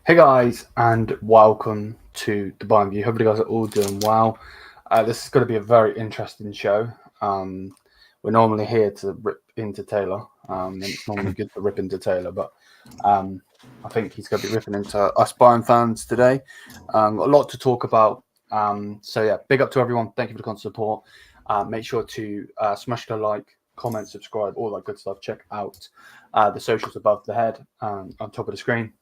Hey guys, and welcome to the Bayern View. Hope you guys are all doing well. This is going to be a very interesting show. We're normally here to rip into Taylor, and it's normally good to rip into Taylor, but I think he's going to be ripping into us Bayern fans today. Got a lot to talk about. So yeah, big up to everyone. Thank you for the constant support. Make sure to smash the like, comment, subscribe, all that good stuff. Check out the socials above the head on top of the screen.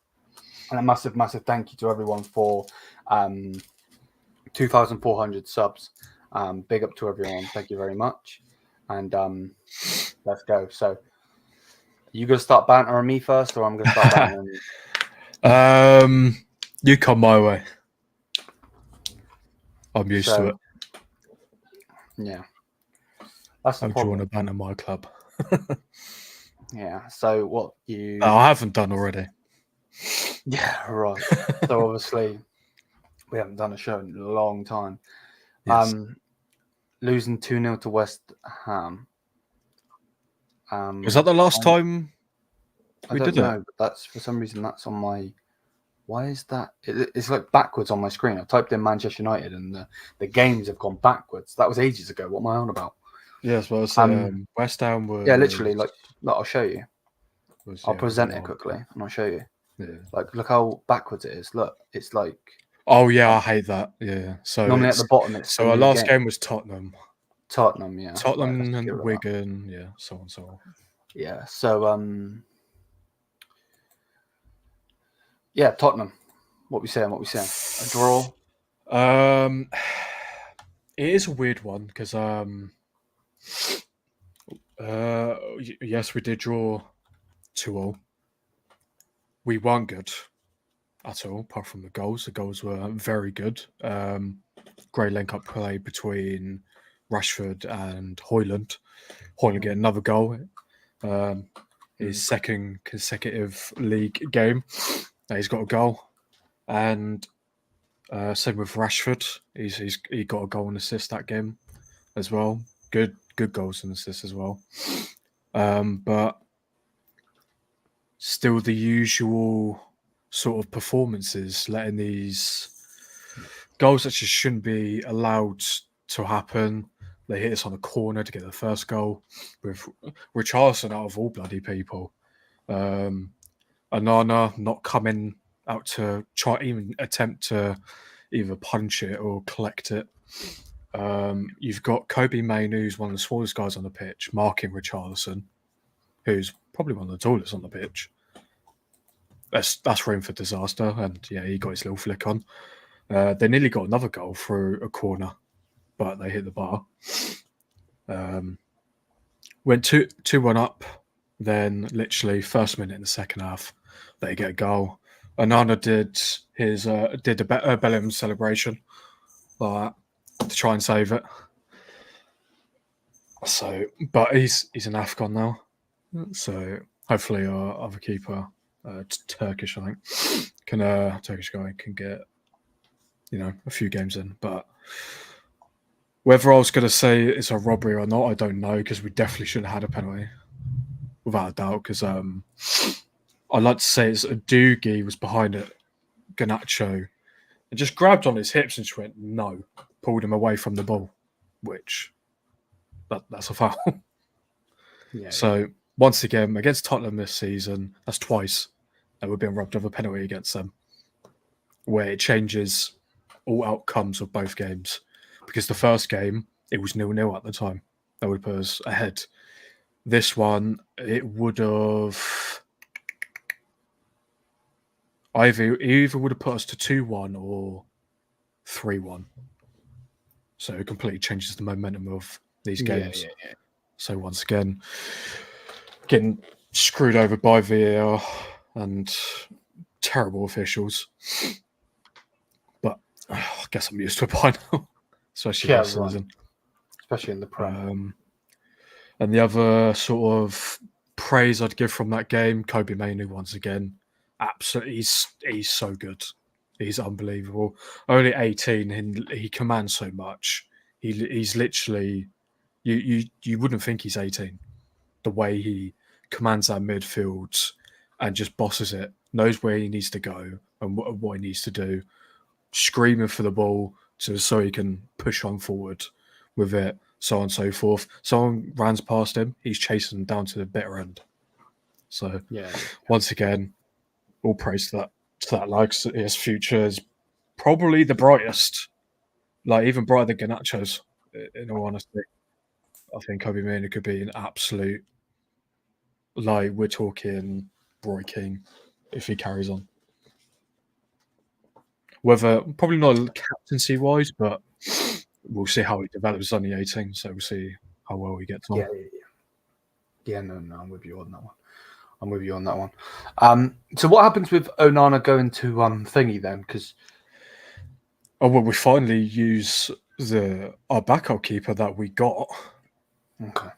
And a massive, massive thank you to everyone for 2,400 subs. Big up to everyone. Thank you very much. And let's go. So, are you going to start bantering me first, or I'm going to start bantering you? You come my way. I'm used to it. Yeah. That's the I'm problem. drawing a banter my club. Yeah. So, what you... I haven't done already. Yeah, right. So obviously, we haven't done a show in a long time. Yes. Losing 2-0 to West Ham. Was that the last time we did it? But that's, for some reason, that's on my... Why is that? It's like backwards on my screen. I typed in Manchester United and the games have gone backwards. That was ages ago. What am I on about? Yes, well, West Ham was... Yeah, literally, like I'll show you. I'll present it quickly and I'll show you. Yeah. Like, look how backwards it is. Look, it's like... Oh, yeah, I hate that. Yeah. So normally at the bottom, it's... So our last game was Tottenham. Tottenham, yeah. Tottenham and Wigan, yeah, so on and so on. Yeah, so, yeah, Tottenham. What we saying? A draw? It is a weird one because, yes, we did draw 2-2. We weren't good at all, apart from the goals. The goals were very good. Great link-up play between Rashford and Højlund. Højlund getting another goal. His second consecutive league game. He's got a goal. And same with Rashford. He got a goal and assist that game as well. Good goals and assists as well. But still the usual sort of performances, letting these goals that just shouldn't be allowed to happen. They hit us on a corner to get the first goal with Richarlison out of all bloody people. Anana not coming out to try even attempt to either punch it or collect it. You've got Kobe Mainoo, who's one of the smallest guys on the pitch, marking Richarlison, who's probably one of the tallest on the pitch. That's room for disaster, and yeah, he got his little flick on. They nearly got another goal through a corner, but they hit the bar. Went 2-1 up, then literally first minute in the second half, they get a goal. Anana did a Bellingham celebration like that, to try and save it. So, but he's an AFCON now, so hopefully our other keeper, Turkish, I think, Turkish guy can get a few games in. But whether I was going to say it's a robbery or not, I don't know, because we definitely should have had a penalty, without a doubt. Because I'd like to say it's Doogie was behind it, Garnacho, and just grabbed on his hips and just went, no, pulled him away from the ball, which that's a foul. Yeah. So once again, against Tottenham this season, that's twice that we're being robbed of a penalty against them, where it changes all outcomes of both games. Because the first game, it was 0-0 at the time. That would put us ahead. This one, it would have... Either would have put us to 2-1 or 3-1. So it completely changes the momentum of these games. Yeah. So once again, getting screwed over by VAR and terrible officials. But I guess I'm used to it by now, especially this season. Especially in the Prem. And the other sort of praise I'd give from that game, Kobe Mainoo once again. Absolutely, he's so good. He's unbelievable. Only 18, and he commands so much. He's literally, you wouldn't think he's 18. The way he commands that midfield and just bosses it knows where he needs to go and what he needs to do, screaming for the ball so he can push on forward with it, so on and so forth. Someone runs past him, he's chasing them down to the bitter end. So once again, all praise to that lad. His future is probably the brightest, like even brighter than Garnacho's, in all honesty. I think Adeyemi could be an absolute, like, we're talking Roy King if he carries on. Whether, probably not captaincy wise, but we'll see how he develops. Only 18, so we'll see how well he gets on. Yeah, no, I'm with you on that one. So what happens with Onana going to thingy then? Because we finally use our backup keeper that we got. Okay.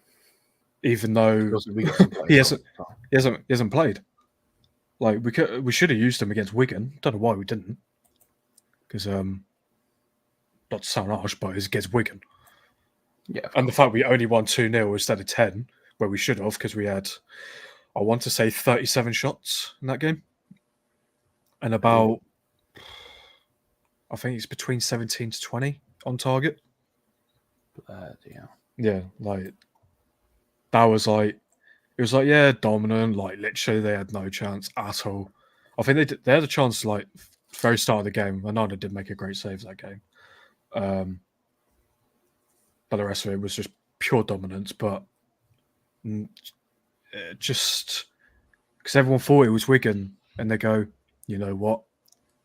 Even though we got some he hasn't played. Like we should have used him against Wigan. Don't know why we didn't. Because not to sound harsh, but it's against Wigan. Yeah. And the fact we only won 2-0 instead of 10, where we should have, because we had, I want to say, 37 shots in that game. And about, I think it's between 17 to 20 on target. Yeah, like, that was like, it was like, yeah, dominant, like, literally they had no chance at all. I think they had a chance, like, very start of the game. Onana did make a great save that game. But the rest of it was just pure dominance. But just because everyone thought it was Wigan, and they go, you know what?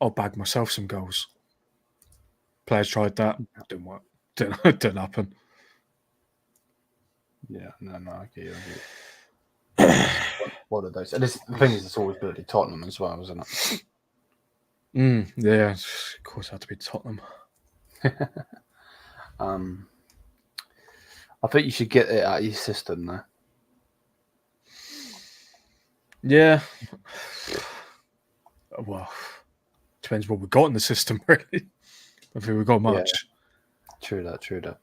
I'll bag myself some goals. Players tried that, didn't work. Didn't happen. Yeah, no, I get you. What are those? And the thing is, it's always bloody Tottenham as well, isn't it? Yeah, of course, it had to be Tottenham. I think you should get it out of your system, though. Yeah. Well, depends what we got in the system, really. I think we got much. Yeah. True that.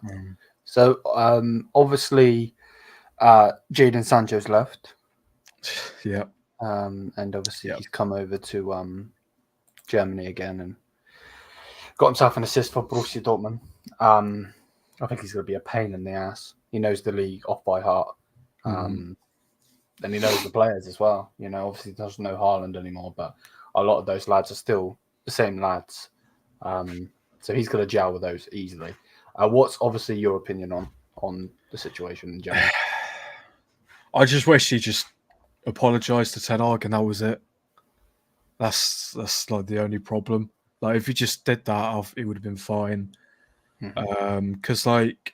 So, obviously, Jadon Sancho's left. Yeah. And obviously he's come over to Germany again and got himself an assist for Borussia Dortmund. I think he's going to be a pain in the ass. He knows the league off by heart. And he knows the players as well. You know, obviously he doesn't know Haaland anymore, but a lot of those lads are still the same lads. So he's going to gel with those easily. What's obviously your opinion on the situation in general? I just wish he just apologised to Ten Hag and that was it. That's like the only problem. Like if he just did that, it would have been fine. Because like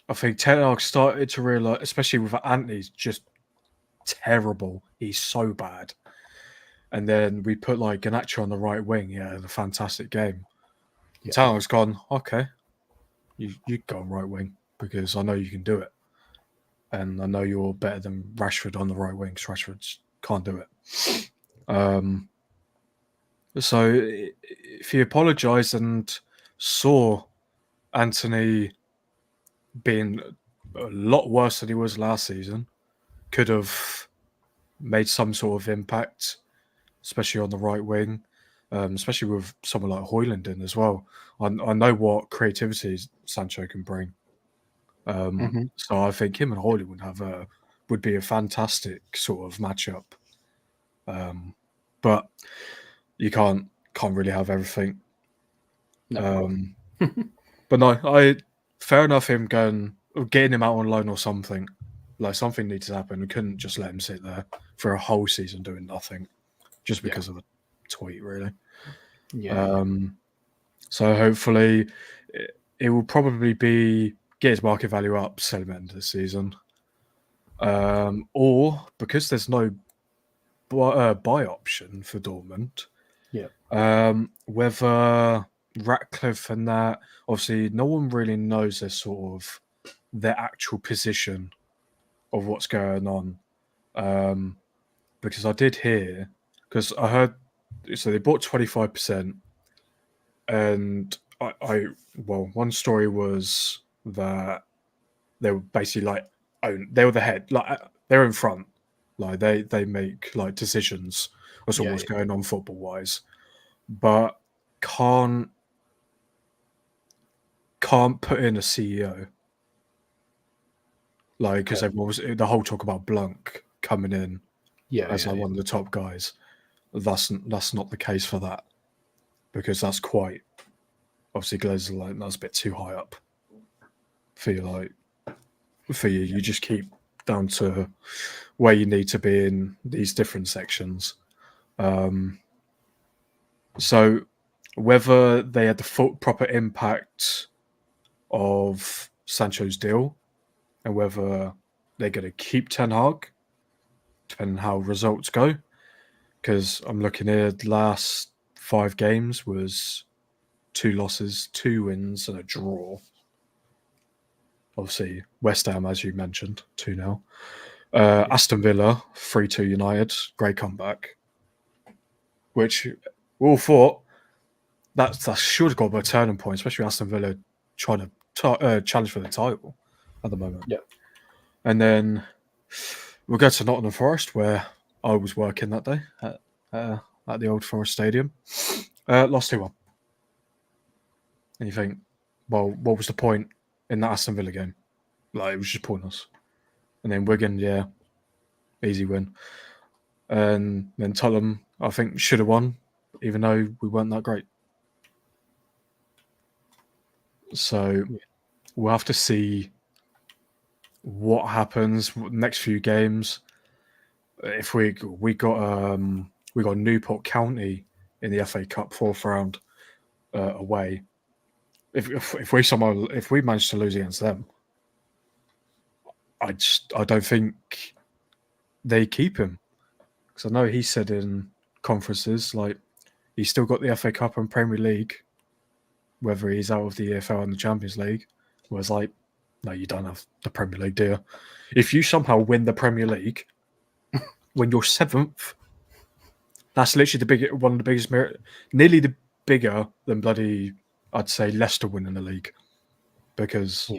I think Ten Hag started to realise, especially with Anthony's just terrible. He's so bad. And then we put like Garnacho on the right wing. Yeah, a fantastic game. Yeah. Ten Hag's gone, okay, you go on right wing because I know you can do it. And I know you're better than Rashford on the right wing because Rashford can't do it. So if he apologised and saw Anthony being a lot worse than he was last season, could have made some sort of impact, especially on the right wing, especially with someone like Højlund in as well. I know what creativity Sancho can bring. So I think him and Højlund would be a fantastic sort of matchup. But you can't really have everything. No. But no, fair enough him getting him out on loan or something. Like something needs to happen. We couldn't just let him sit there for a whole season doing nothing just because of a tweet, really. Yeah. So hopefully it will probably be get his market value up, sell him at the end of the season. Or because there's no buy option for Dortmund, whether Ratcliffe and that, obviously no one really knows their actual position of what's going on. Because I did hear, because I heard, so they bought 25%, and one story was that they were basically like, they were the head, like they were in front, Like they make like decisions as to what's going on football wise, but can't put in a CEO. Like, because everyone was the whole talk about Blanc coming in as like one of the top guys. That's not the case for that, because that's quite obviously Glazer's like that's a bit too high up for you. Like for you, you just keep down to where you need to be in these different sections. So whether they had the full proper impact of Sancho's deal and whether they're going to keep Ten Hag, depending on how results go. Because I'm looking here, the last 5 games was 2 losses, 2 wins, and a draw. Obviously, West Ham, as you mentioned, 2-0. Aston Villa, 3-2 United, great comeback. Which we all thought that should have got a turning point, especially Aston Villa trying to challenge for the title at the moment. Yeah. And then we'll go to Nottingham Forest, where I was working that day at the Old Forest Stadium. Lost 2-1. And you think, well, what was the point in that Aston Villa game? Like, it was just pointless. And then Wigan, yeah, easy win. And then Tottenham, I think, should have won, even though we weren't that great. So we'll have to see what happens next few games. If we got Newport County in the FA Cup 4th round away. If we manage to lose against them, I don't think they keep him, because I know he said in conferences like he's still got the FA Cup and Premier League, whether he's out of the EFL and the Champions League. Whereas like, no, you don't have the Premier League, do you? If you somehow win the Premier League when you're 7th, that's literally one of the biggest nearly the bigger than bloody, I'd say, Leicester winning the league, because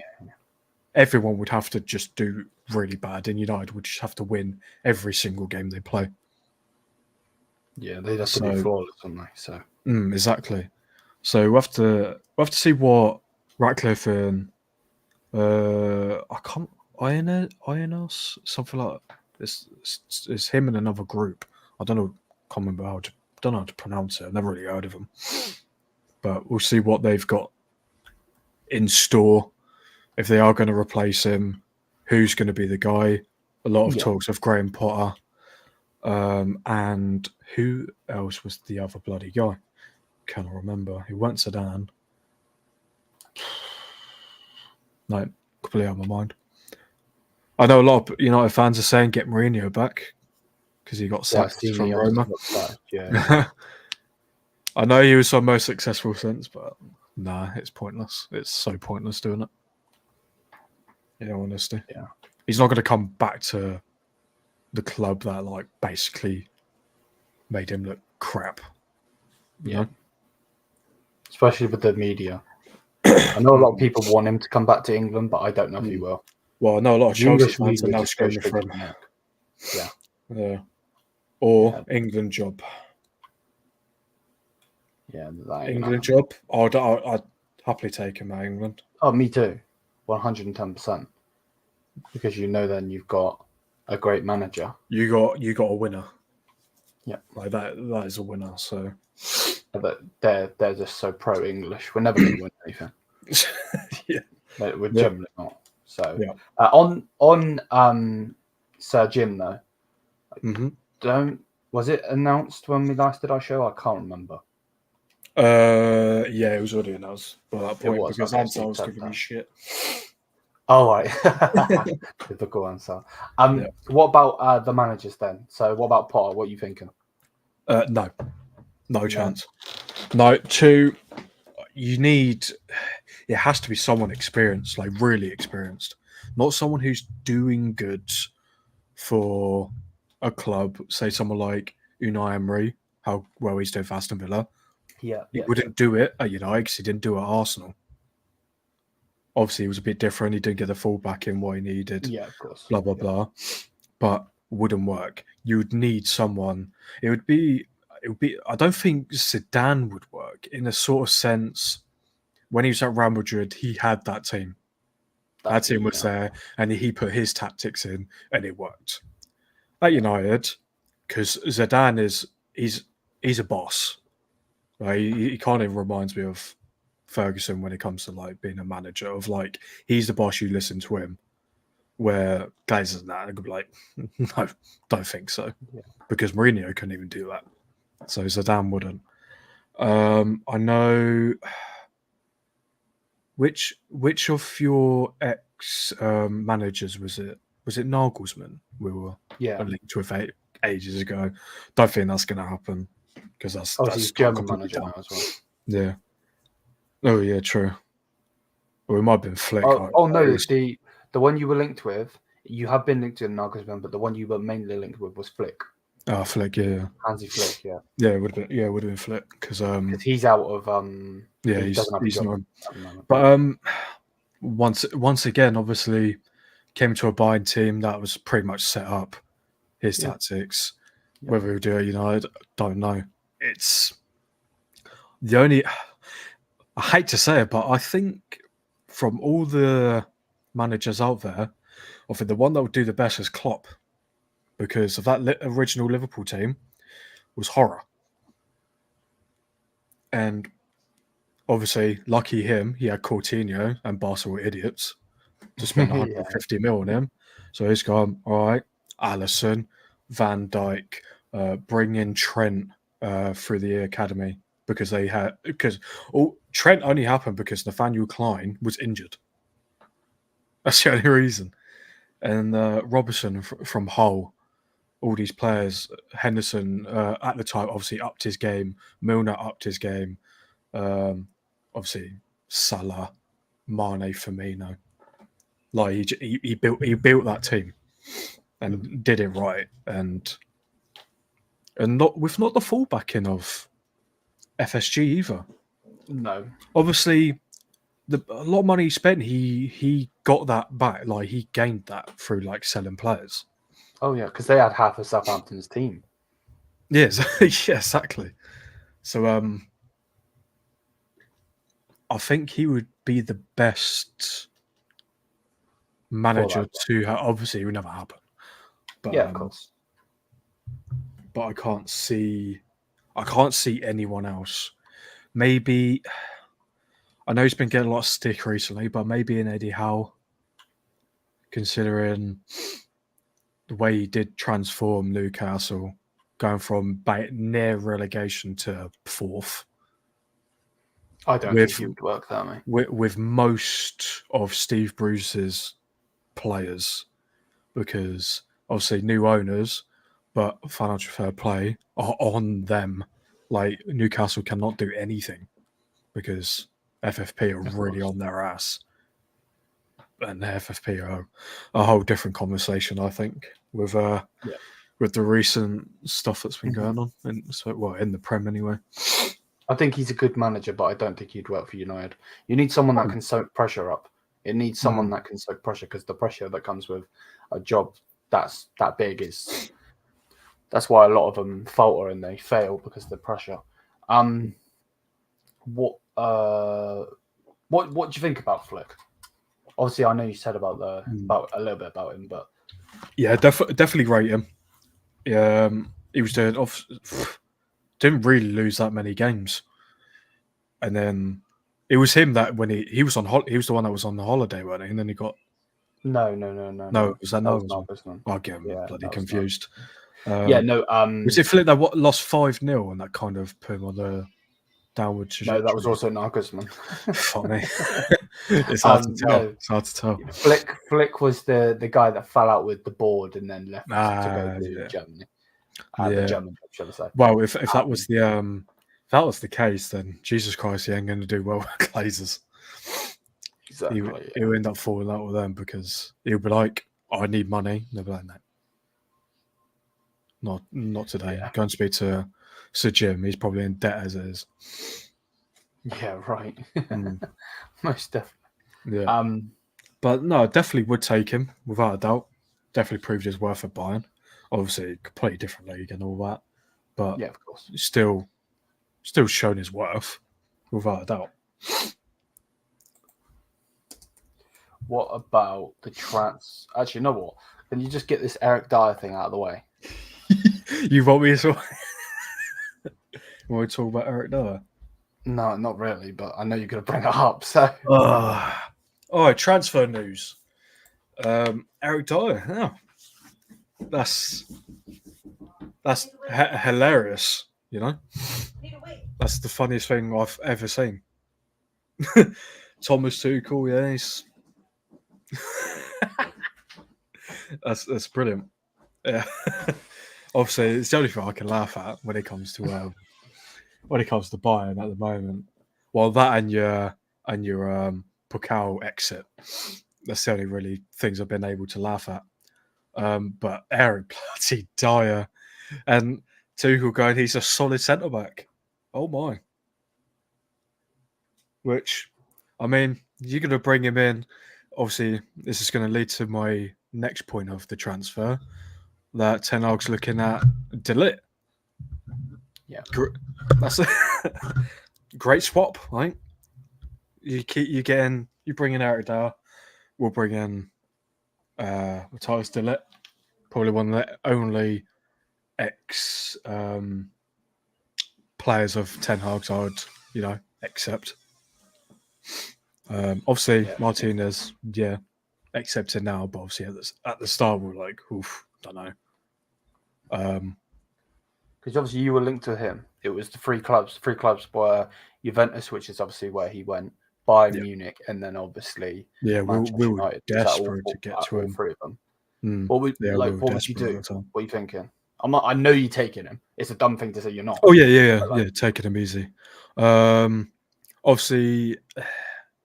everyone would have to just do really bad, and United would just have to win every single game they play. Yeah, they'd have to be flawless, wouldn't they? So exactly. So we'll have to see what Ratcliffe and I can't Ionos, something like that. It's him and another group. I don't know. Can't remember don't know how to pronounce it. I've never really heard of them. But we'll see what they've got in store. If they are going to replace him, who's going to be the guy? A lot of talks of Graham Potter. And who else was the other bloody guy? Cannot remember. He went Sedan. No, completely out of my mind. I know a lot of United fans are saying get Mourinho back because he got sacked from Roma. Yeah. I know he was our most successful since, but nah, it's pointless. It's so pointless doing it. In all honesty. Yeah. He's not going to come back to the club that like basically made him look crap. You know? Especially with the media. I know a lot of people want him to come back to England, but I don't know if he will. Well, I know a lot of Chelsea fans are now screaming for him. Yeah. Or England job. Yeah, England job. I'd happily take him at England. Oh, me too. 110%. Because then you've got a great manager. You got a winner. Yeah. Like that is a winner, so but they're just so pro English. We're never gonna win anything. We're generally not. So on Sir Jim though. Was it announced when we last did our show? I can't remember. It was already announced by that point because Ansar was giving me shit. Oh, right. Typical Ansar. What about the managers then? So what about Potter? What are you thinking? No chance. No, it has to be someone experienced, like really experienced, not someone who's doing good for a club. Say someone like Unai Emery, how well he's doing for Aston Villa. He wouldn't do it at United because he didn't do it at Arsenal. Obviously, it was a bit different. He didn't get the fullback in what he needed. Yeah, of course. Blah, blah, blah. But wouldn't work. You would need someone. It would be. I don't think Zidane would work in a sort of sense. When he was at Real Madrid, he had that team. That team was there, and he put his tactics in, and it worked. At United, because Zidane he's a boss. Like, he kind of reminds me of Ferguson when it comes to like being a manager. Of like, he's the boss, you listen to him. Where Glazer's that, I could be like, no, don't think so, because Mourinho couldn't even do that. So Zidane wouldn't. I know. Which of your ex managers was it? Was it Nagelsmann? We were linked with ages ago. Don't think that's going to happen because that's he's German manager now as well. Yeah. Oh yeah, true. Or it might have been Flick. No, the one you were linked with, you have been linked to Nagelsmann, but the one you were mainly linked with was Flick. Oh, Flick, yeah. Hansi Flick, yeah. Yeah, it would have been Flick because he's out of he's not. But once again, obviously, came to a Bayern team that was pretty much set up. His tactics, whether he do it, I don't know. It's the only. I hate to say it, but I think from all the managers out there, I think the one that would do the best is Klopp, because of that original Liverpool team was horror. And obviously, lucky him, he had Coutinho and Barca were idiots to spend 150 mil on him. So he's gone, all right, Alisson, Van Dijk, bring in Trent through the academy because Trent only happened because Nathaniel Klein was injured. That's the only reason. And Robertson from Hull, all these players, Henderson at the time obviously upped his game, Milner upped his game, obviously Salah, Mane, Firmino. Like he built that team and did it right, and not the fullbacking of FSG either. No, obviously a lot of money he spent, he got that back. Like he gained that through like selling players. Oh yeah, because they had half of Southampton's team. Yes, yeah, exactly. So I think he would be the best manager to have. Obviously, it would never happen. But, of course. But I can't see anyone else. Maybe I know he's been getting a lot of stick recently, but maybe an Eddie Howe, considering the way he did transform Newcastle, going from near relegation to fourth. I don't think he would work that, mate. With most of Steve Bruce's players, because obviously new owners, but financial fair play are on them. Like Newcastle cannot do anything because FFP are really on their ass. And the FFP are a whole different conversation, I think, with the recent stuff that's been going on. In the Prem anyway. I think he's a good manager, but I don't think he'd work for United. You need someone that can soak pressure up. It needs someone that can soak pressure, because the pressure that comes with a job that's that big that's why a lot of them falter and they fail, because of the pressure. What do you think about Flick? Obviously, I know you said about a little bit about him, but yeah, definitely rate him. He was doing didn't really lose that many games, and then it was him that when he was on he was the one that was on the holiday, wasn't he? And then he got no. Was that Nagelsmann? I get bloody confused. Was it Flick that lost 5-0 and that kind of put him on the downward trajectory? No, that was also Nagelsmann. Funny. It's hard to tell. It's hard to tell. Flick was the guy that fell out with the board and then left to go to Germany. The German, shall I say? Well, if that was the case, then Jesus Christ, he ain't going to do well with Glazers. Exactly. He'll end up falling out with them because he'll be like, "I need money." They'll be like, "No, not today." Go and speak to Sir Jim. He's probably in debt as it is. Yeah, right. Most definitely. Yeah. But no, I definitely would take him without a doubt. Definitely proved his worth at Bayern. Obviously, completely different league and all that, but Yeah, of course. still shown his worth, without a doubt. What about the Actually, you know what? Can you just get this Eric Dyer thing out of the way? You want me to when we talk about Eric Dyer? No, not really, but I know you're going to bring it up. So, All right, transfer news. Eric Dyer. Yeah. That's hilarious. You know, that's the funniest thing I've ever seen. Thomas Tuchel, yeah, he's that's brilliant. Yeah. Obviously, it's the only thing I can laugh at when it comes to Bayern at the moment. Well, that and your Pokal exit. That's the only really things I've been able to laugh at. But Eric bloody Dyer and Tuchel going, he's a solid centre back. Oh my! Which, I mean, you're going to bring him in. Obviously, this is going to lead to my next point of the transfer. That Ten Hag's looking at Ligt. yeah. That's a great swap, right? You bring in Eric Dyer, we'll bring in Matthias de Ligt, probably one of the only ex players of Ten Hag's I would, accept. Obviously, Yeah. Martinez, accepted now, but obviously at the start we were like, oof, don't know. Because obviously you were linked to him. It was the three clubs. Three clubs were Juventus, which is obviously where he went, Bayern Munich, and then obviously Manchester we were United. desperate to get to all him. three of them. Mm. What would We were what would you desperate do? at the time. What are you thinking? I know you're taking him. It's a dumb thing to say you're not. Oh yeah, taking him easy. Obviously,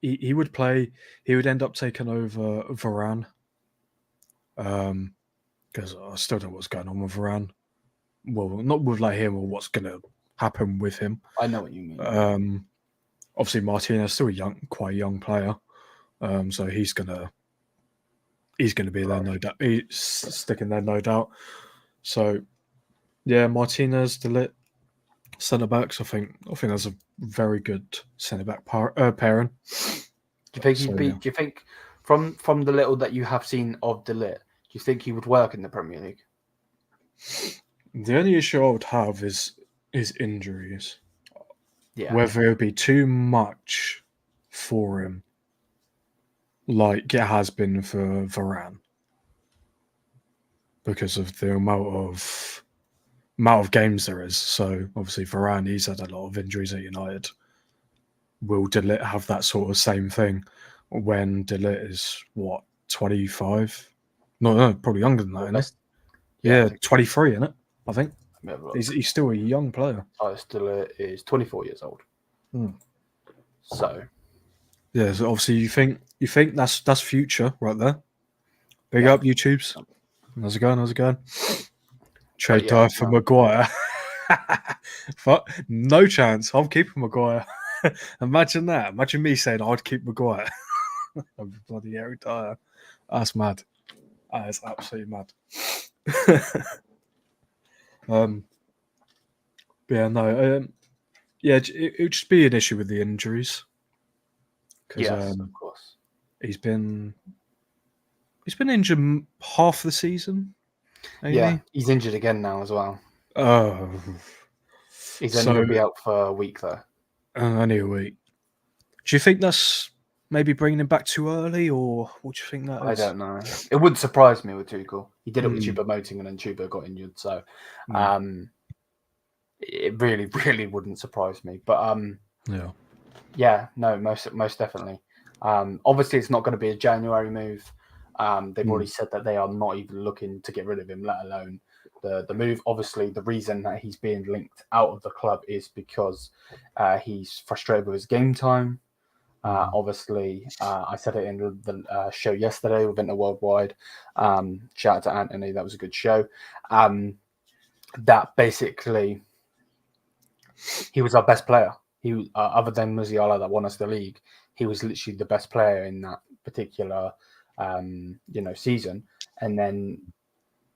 he would play. He would end up taking over Varane. Because I still don't know what's going on with Varane. Well, not with like him or what's going to happen with him. I know what you mean. Obviously, Martinez still quite a young player. So he's gonna be there, no doubt. He's sticking there, no doubt. So yeah, Martinez, de Ligt, centre backs. I think that's a very good centre back pairing. Do you think from the little that you have seen of de Ligt, do you think he would work in the Premier League? The only issue I would have is injuries. Yeah. Whether it would be too much for him, like it has been for Varane, because of the amount of games there is. So obviously Varane, he's had a lot of injuries at United. Will de Ligt have that sort of same thing when de Ligt is 25? No, probably younger than that, isn't he? Yeah, 23, isn't it? I think. He's still a young player. De Ligt is 24 years old. So yeah, so obviously you think that's future right there. Big up YouTubes. How's it going? Trade Dyer for Maguire. Fuck, no chance. I'm keeping Maguire. Imagine that. Imagine me saying I'd keep Maguire. Bloody Eric Dyer. That's mad. That is absolutely mad. It would just be an issue with the injuries. Yes, of course. He's been injured half the season. Yeah, he's injured again now as well. Oh, he's only going to be out for a week though. Only a week. Do you think that's maybe bringing him back too early, or what do you think that is? I don't know. It wouldn't surprise me with Tuchel. He did it with Choupo-Moting, and then Choupo got injured. So, it really, really wouldn't surprise me. But most definitely. Obviously, it's not going to be a January move. They've already said that they are not even looking to get rid of him, let alone the move. Obviously, the reason that he's being linked out of the club is because he's frustrated with his game time. Obviously, I said it in the show yesterday with Inter Worldwide. Shout out to Anthony, that was a good show. That basically, he was our best player. He, other than Musiala that won us the league, he was literally the best player in that particular, season. And then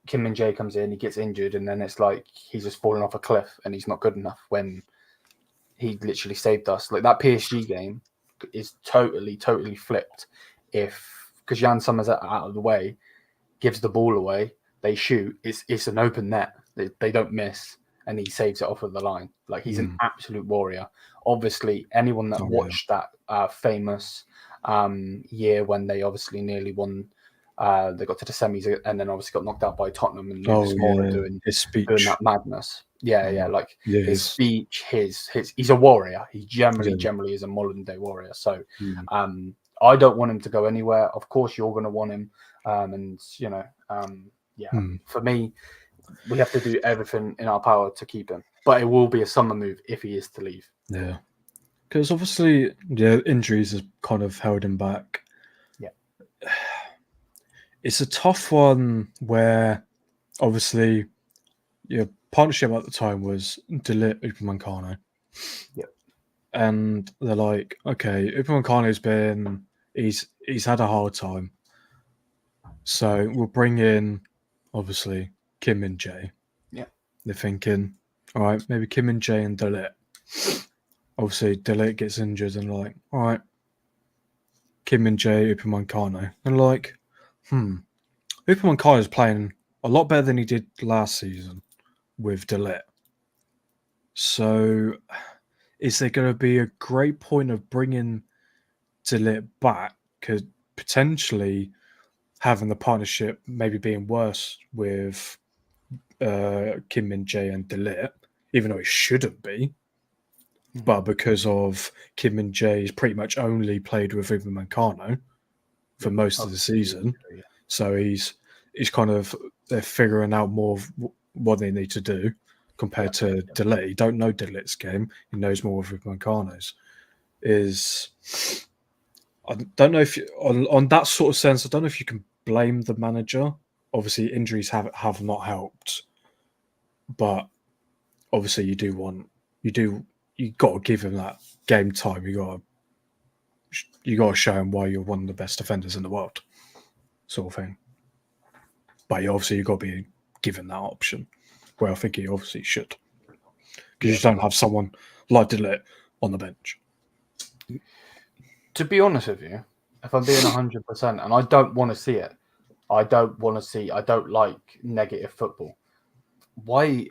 Kim Min Jae comes in, he gets injured, and then it's like he's just fallen off a cliff and he's not good enough when he literally saved us. Like that PSG game is totally flipped. Because Jan Sommer's out of the way, gives the ball away, they shoot, it's an open net. They don't miss, and he saves it off of the line. Like he's an absolute warrior. Obviously, anyone that watched that famous year when they obviously nearly won, they got to the semis and then obviously got knocked out by Tottenham and Lucas Moura doing that madness. Like his speech, he's a warrior. He generally is a modern day warrior. So I don't want him to go anywhere. Of course, you're going to want him, and for me, we have to do everything in our power to keep him. But it will be a summer move if he is to leave. Yeah, because obviously, injuries have kind of held him back. Yeah, it's a tough one where obviously your partnership at the time was Ligt Upamecano. Yeah, and they're like, okay, Upamecano's he's had a hard time, so we'll bring in obviously Kim Min Jae. Yeah, they're thinking, all right, maybe Kim Min Jae and Ligt. Obviously, Ligt gets injured, and like, all right, Kim Min Jae, Upamecano, and like, Upamecano is playing a lot better than he did last season with Ligt. So, is there going to be a great point of bringing Ligt back? Because potentially having the partnership maybe being worse with Kim Min Jae and Ligt, even though it shouldn't be. But because of Kim Min Jae's pretty much only played with Upamecano for most of the season, so he's kind of they're figuring out more of what they need to do compared to Ligt. He don't know Ligt's game; he knows more of Upamecano's. I don't know if on that sort of sense, I don't know if you can blame the manager. Obviously, injuries have not helped, but obviously you got to give him that game time. You got to show him why you're one of the best defenders in the world, sort of thing. But obviously you got to be given that option. Where I think he obviously should, because you don't have someone like Ligt on the bench. To be honest with you, if I'm being 100%, and I don't want to see it, I don't like negative football. Why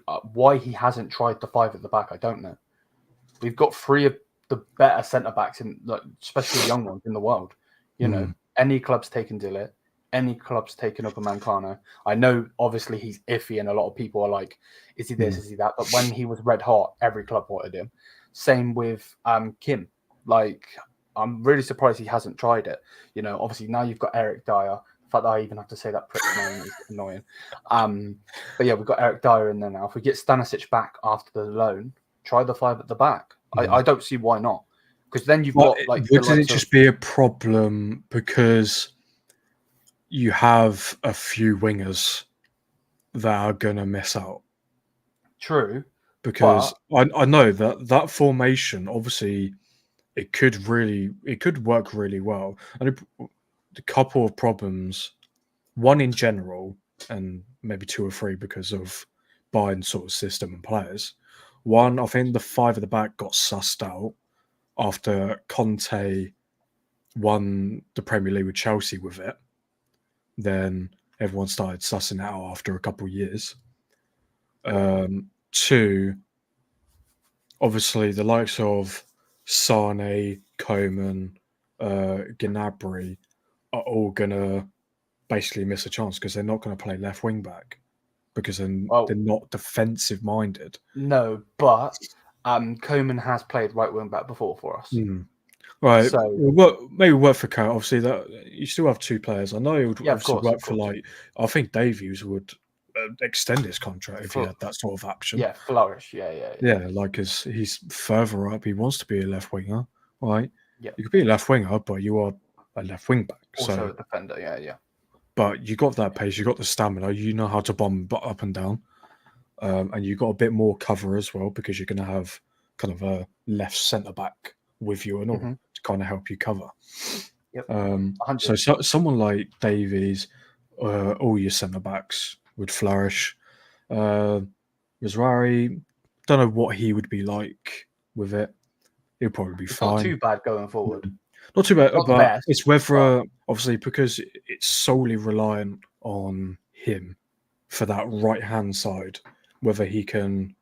he hasn't tried the five at the back, I don't know. We've got three of the better centre backs in, like, especially young ones in the world. You know, any club's taken Ligt, any club's taken Upamecano. I know, obviously, he's iffy, and a lot of people are like, "Is he this? Is he that?" But when he was red hot, every club wanted him. Same with Kim. Like, I'm really surprised he hasn't tried it. You know, obviously now you've got Eric Dyer. The fact that I even have to say that prick's name is annoying. But yeah, we've got Eric Dyer in there now. If we get Stanisic back after the loan, try the five at the back. I don't see why not. Because then you've got like. Wouldn't it just be a problem because you have a few wingers that are gonna miss out? True. Because I know that formation, obviously, it could work really well. And a couple of problems, one in general, and maybe two or three because of Bayern sort of system and players. One, I think the five at the back got sussed out after Conte won the Premier League with Chelsea with it. Then everyone started sussing it out after a couple of years. Two, obviously the likes of Sane, Coman, Gnabry are all going to basically miss a chance because they're not going to play left wing back because they're not defensive minded. No, but Coman has played right wing back before for us. Right. So, maybe work for Coman. Obviously, that you still have two players. I know it would work for like. I think Davies would extend his contract if he had that sort of option. Yeah, flourish. Yeah. Like as he's further up, he wants to be a left winger, right? Yeah. You could be a left winger, but you are a left wing back. Also a defender. Yeah. But you got that pace, you got the stamina, you know how to bomb up and down, and you got a bit more cover as well because you're going to have kind of a left centre back with you and all to kind of help you cover. Yep. So someone like Davies, all your centre backs, would flourish. Rosari, don't know what he would be like with it. He'll probably be It's fine. not too bad going forward. Not too bad, Not the but best, it's whether, obviously, because it's solely reliant on him for that right-hand side, whether he can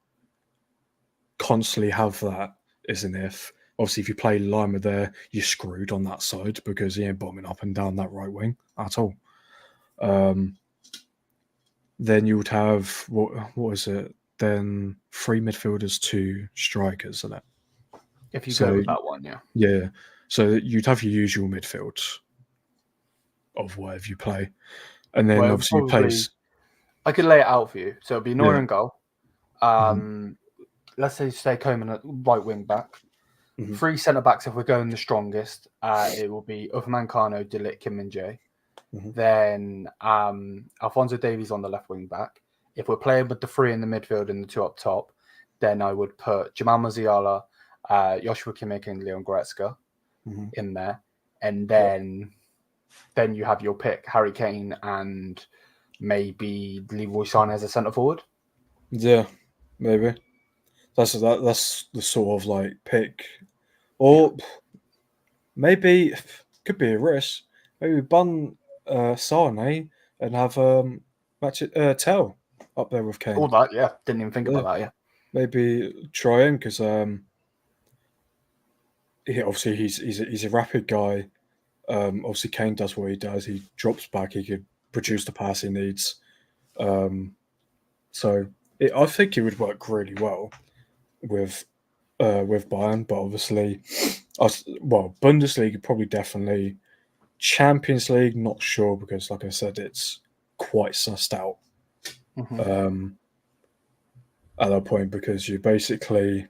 constantly have that is an if. Obviously, if you play Lima there, you're screwed on that side because he ain't bombing up and down that right wing at all. Then you would have, what is it? Then 3 midfielders, 2 strikers, isn't it? If you go with that one, yeah. Yeah. So you'd have your usual midfield of whatever you play. And then obviously you place. I could lay it out for you. So it'd be Neuer Yeah. in goal. Let's say stay Coman at right wing back. 3 centre backs if we're going the strongest. It will be Upamecano, Ligt, Kim Min Jae. Then Alphonso Davies on the left wing back. If we're playing with the 3 in the midfield and the 2 up top, then I would put Jamal Musiala, Joshua Kimmich and Leon Goretzka in there. And then you have your pick, Harry Kane and maybe Leroy Sané as a centre forward. Yeah, maybe. That's the sort of like pick. Or maybe could be a risk. Maybe bun Sané and have Tell up there with Kane. All that, yeah. Didn't even think about that, yeah. Maybe try him because obviously he's a rapid guy. Obviously Kane does what he does. He drops back. He could produce the pass he needs. So I think he would work really well with Bayern. But obviously, Bundesliga probably definitely. Champions League, not sure because, like I said, it's quite sussed out at that point because you basically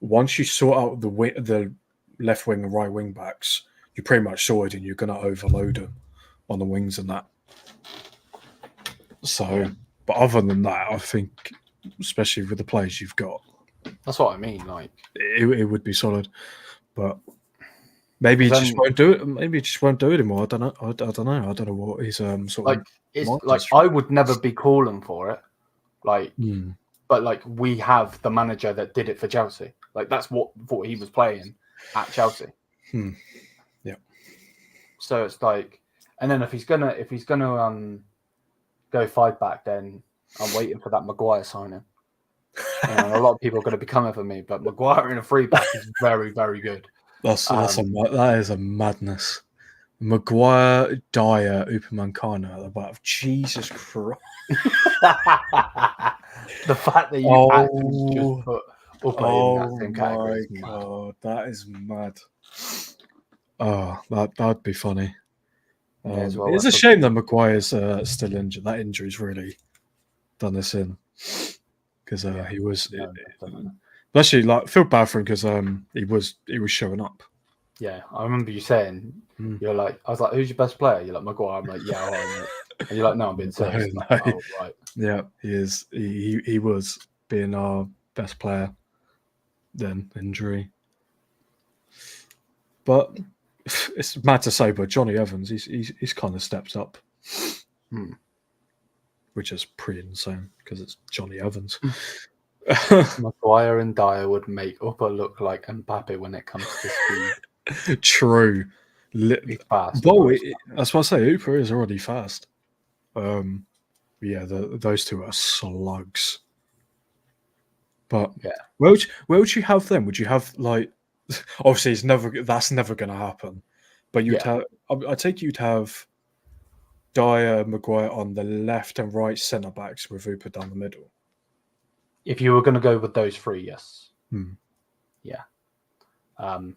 once you sort out the left wing and right wing backs, you pretty much sorted and you're going to overload them on the wings and that. So, but other than that, I think, especially with the players you've got, that's what I mean. Like it would be solid, but. Maybe he just won't do it. Maybe he just won't do it anymore. I don't know. I don't know. I don't know what his sort like of it's like. I would never be calling for it. Like, but like we have the manager that did it for Chelsea. Like that's what he was playing at Chelsea. Yeah. So it's like, and then if he's gonna go 5 back, then I'm waiting for that Maguire signing. And a lot of people are going to be coming for me, but Maguire in a 3 back is very, very good. That is a madness. Maguire, Dyer, Upamecano, about Jesus Christ. The fact that you actually just put Upper in that same category. Oh my god, that is mad. Oh, that'd be funny. It's a shame that Maguire's still injured. That injury's really done this in because he was. Actually, like, feel bad for him because he was showing up. Yeah, I remember you saying you're like, I was like, who's your best player? You're like Maguire. I'm like, yeah, all right, and you're like, no, I'm being serious. No. Like, oh, right. Yeah, he is. He was being our best player. Then injury, but it's mad to say, but Johnny Evans, he's kind of stepped up, which is pretty insane because it's Johnny Evans. Maguire and Dyer would make Upper look like Mbappe when it comes to speed. True. He's fast. Well, that's what I say. Upper is already fast. Yeah, those two are slugs. But yeah, where would you have them? Would you have like? Obviously, that's never going to happen. But you'd have. I take you'd have Dyer, Maguire on the left and right centre backs with Upper down the middle. If you were going to go with those 3, yes. Yeah. And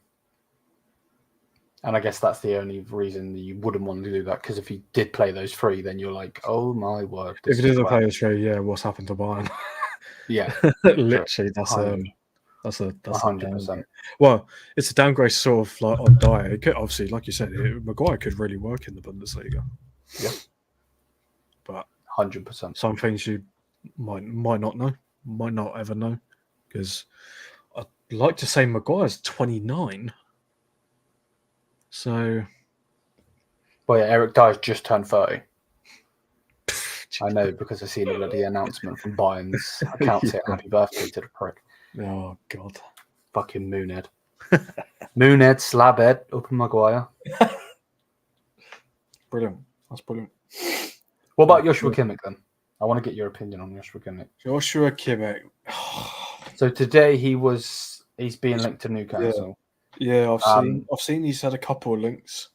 I guess that's the only reason that you wouldn't want to do that, because if you did play those 3, then you're like, oh my word. If you didn't play those 3, yeah, what's happened to Bayern? Yeah. Literally, that's 100%. Well, it's a downgrade sort of like on Dyer. Obviously, like you said, Maguire could really work in the Bundesliga. Yeah. But 100%. Some things you might not know. Might not ever know, because I'd like to say Maguire's 29. So, well, yeah, Eric Dyer's just turned 30. I know, because I've seen a bloody announcement from Bayern's account saying happy birthday to the prick. Oh, God. Fucking Moonhead. Moonhead, Slabhead, Upper Maguire. Brilliant. That's brilliant. What about Joshua Kimmich then? I want to get your opinion on Joshua Kimmich. Joshua Kimmich. So today he's being linked to Newcastle. Yeah, I've seen he's had a couple of links.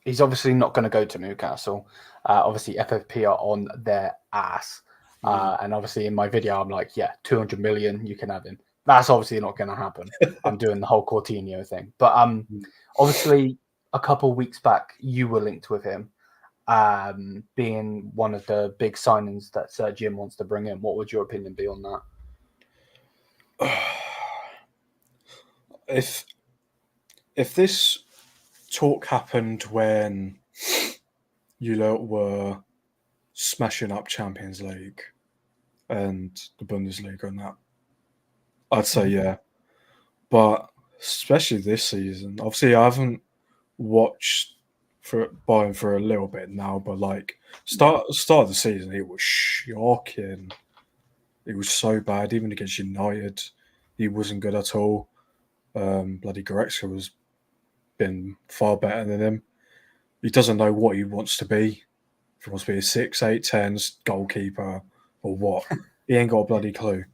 He's obviously not going to go to Newcastle. Obviously, FFP are on their ass. And obviously, in my video, I'm like, yeah, 200 million, you can have him. That's obviously not going to happen. I'm doing the whole Coutinho thing. But obviously, a couple of weeks back, you were linked with him, being one of the big signings that Sir Jim wants to bring in. What would your opinion be on that? If this talk happened when you lot were smashing up Champions League and the Bundesliga and that, I'd say yeah. But especially this season, obviously I haven't watched Bayern for a little bit now, but like start of the season, it was shocking. It was so bad. Even against United, he wasn't good at all. Bloody Goretzka was been far better than him. He doesn't know what he wants to be. If he wants to be a 6, 8, 10 goalkeeper or what, he ain't got a bloody clue.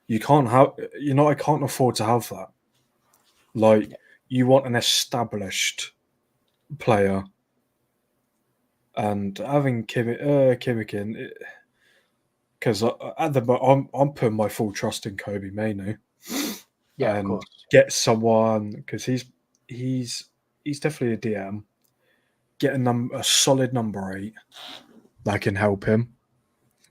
You can't have, I can't afford to have that. Like, you want an established player, and having Kimmich in, because at the moment I'm putting my full trust in Kobe Mainoo. Yeah, and of course. Get someone, because he's definitely a DM. Get a solid number 8 that can help him.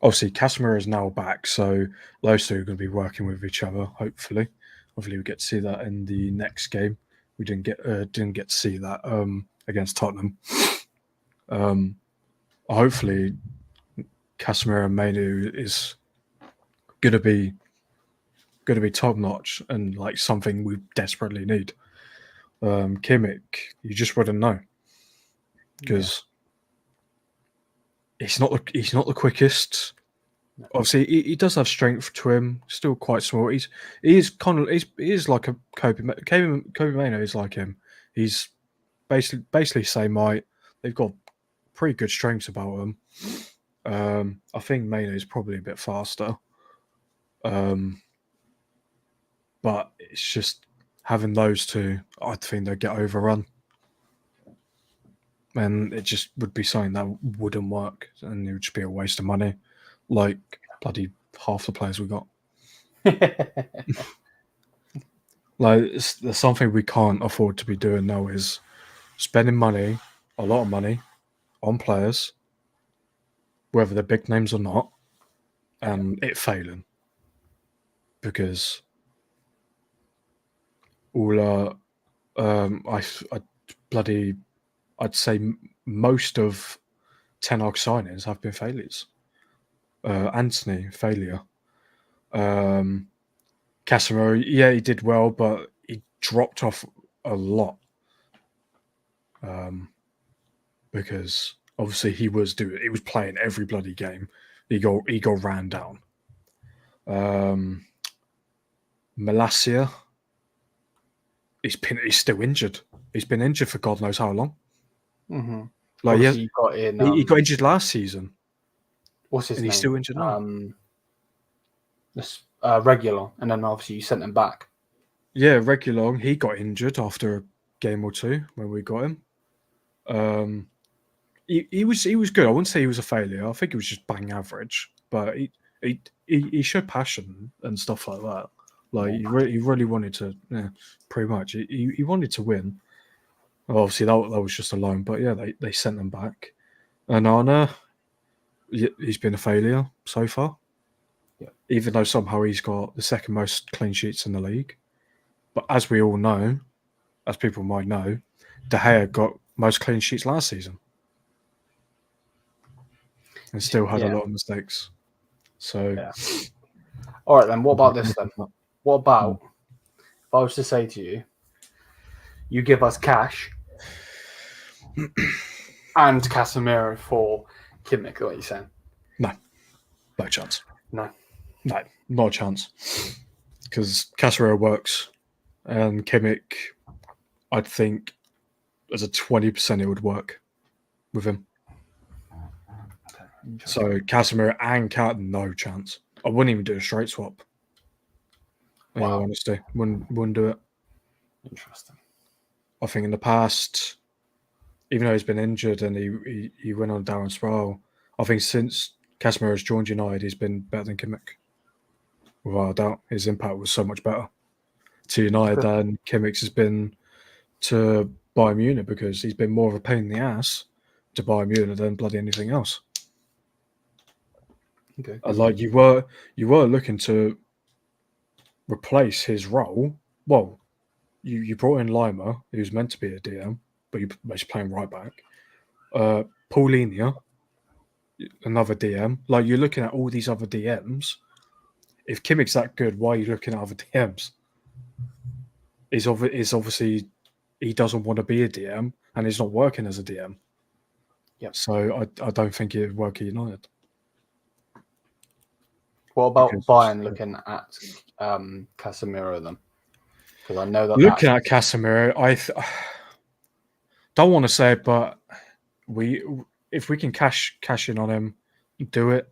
Obviously, Casemiro is now back, so those two are going to be working with each other. Hopefully, we get to see that in the next game. We didn't get to see that against Tottenham. Hopefully, Casemiro and Mainoo is going to be top notch and like something we desperately need. Kimmich, you just wouldn't know, because he's not the quickest. No. Obviously, he does have strength to him. Still quite small. He is like a Kobe Mainoo is like him. He's basically same height. They've got pretty good strengths about them. I think Mainoo is probably a bit faster. But it's just having those two, I think they'd get overrun. And it just would be something that wouldn't work. And it would just be a waste of money. Like bloody half the players we got. Like, there's something we can't afford to be doing now is spending money, a lot of money, on players, whether they're big names or not, and it failing. Because all I'd say most of Ten Hag signings have been failures. Anthony, failure. Casemiro, yeah, he did well, but he dropped off a lot. Because obviously he was playing every bloody game. He got ran down. Malacia, he's still injured. He's been injured for God knows how long. Mm-hmm. Like, he got injured last season. What's his name? He's still injured now. This Regular, and then obviously you sent him back. Yeah, Regular. He got injured after a game or two when we got him. He was good. I wouldn't say he was a failure. I think he was just bang average, but he showed passion and stuff like that. Like, he really wanted to, pretty much. He wanted to win. Obviously, that was just a loan, but yeah, they sent him back. And Arna, he's been a failure so far. Yeah. Even though somehow he's got the second most clean sheets in the league. But as we all know, as people might know, De Gea got most clean sheets last season. And still had a lot of mistakes. So, all right, then. What about this then? What about if I was to say to you, you give us cash and Casemiro for Kimmich, like you're saying? No chance. No. No, not a chance. Because Casemiro works, and Kimmich, I'd think, as a 20% it would work with him. Okay, So Casemiro and Cat, no chance. I wouldn't even do a straight swap. In all honesty, wouldn't do it. Interesting. I think in the past, even though he's been injured and he went on a downward spiral, I think since Casemiro has joined United, he's been better than Kimmich. Without a doubt, his impact was so much better to United than Kimmich has been to Bayern Munich, because he's been more of a pain in the ass to Bayern Munich than bloody anything else. Okay. Like you were looking to replace his role. Well, you brought in Lima, who's meant to be a DM, but he's playing right back. Paulinho, another DM. Like, you're looking at all these other DMs. If Kimmich's that good, why are you looking at other DMs? Is obviously he doesn't want to be a DM, and he's not working as a DM. Yep. So I don't think it would work at United. What about Bayern looking at Casemiro then? Because I know that looking at Casemiro, I don't want to say it, but if we can cash in on him, do it.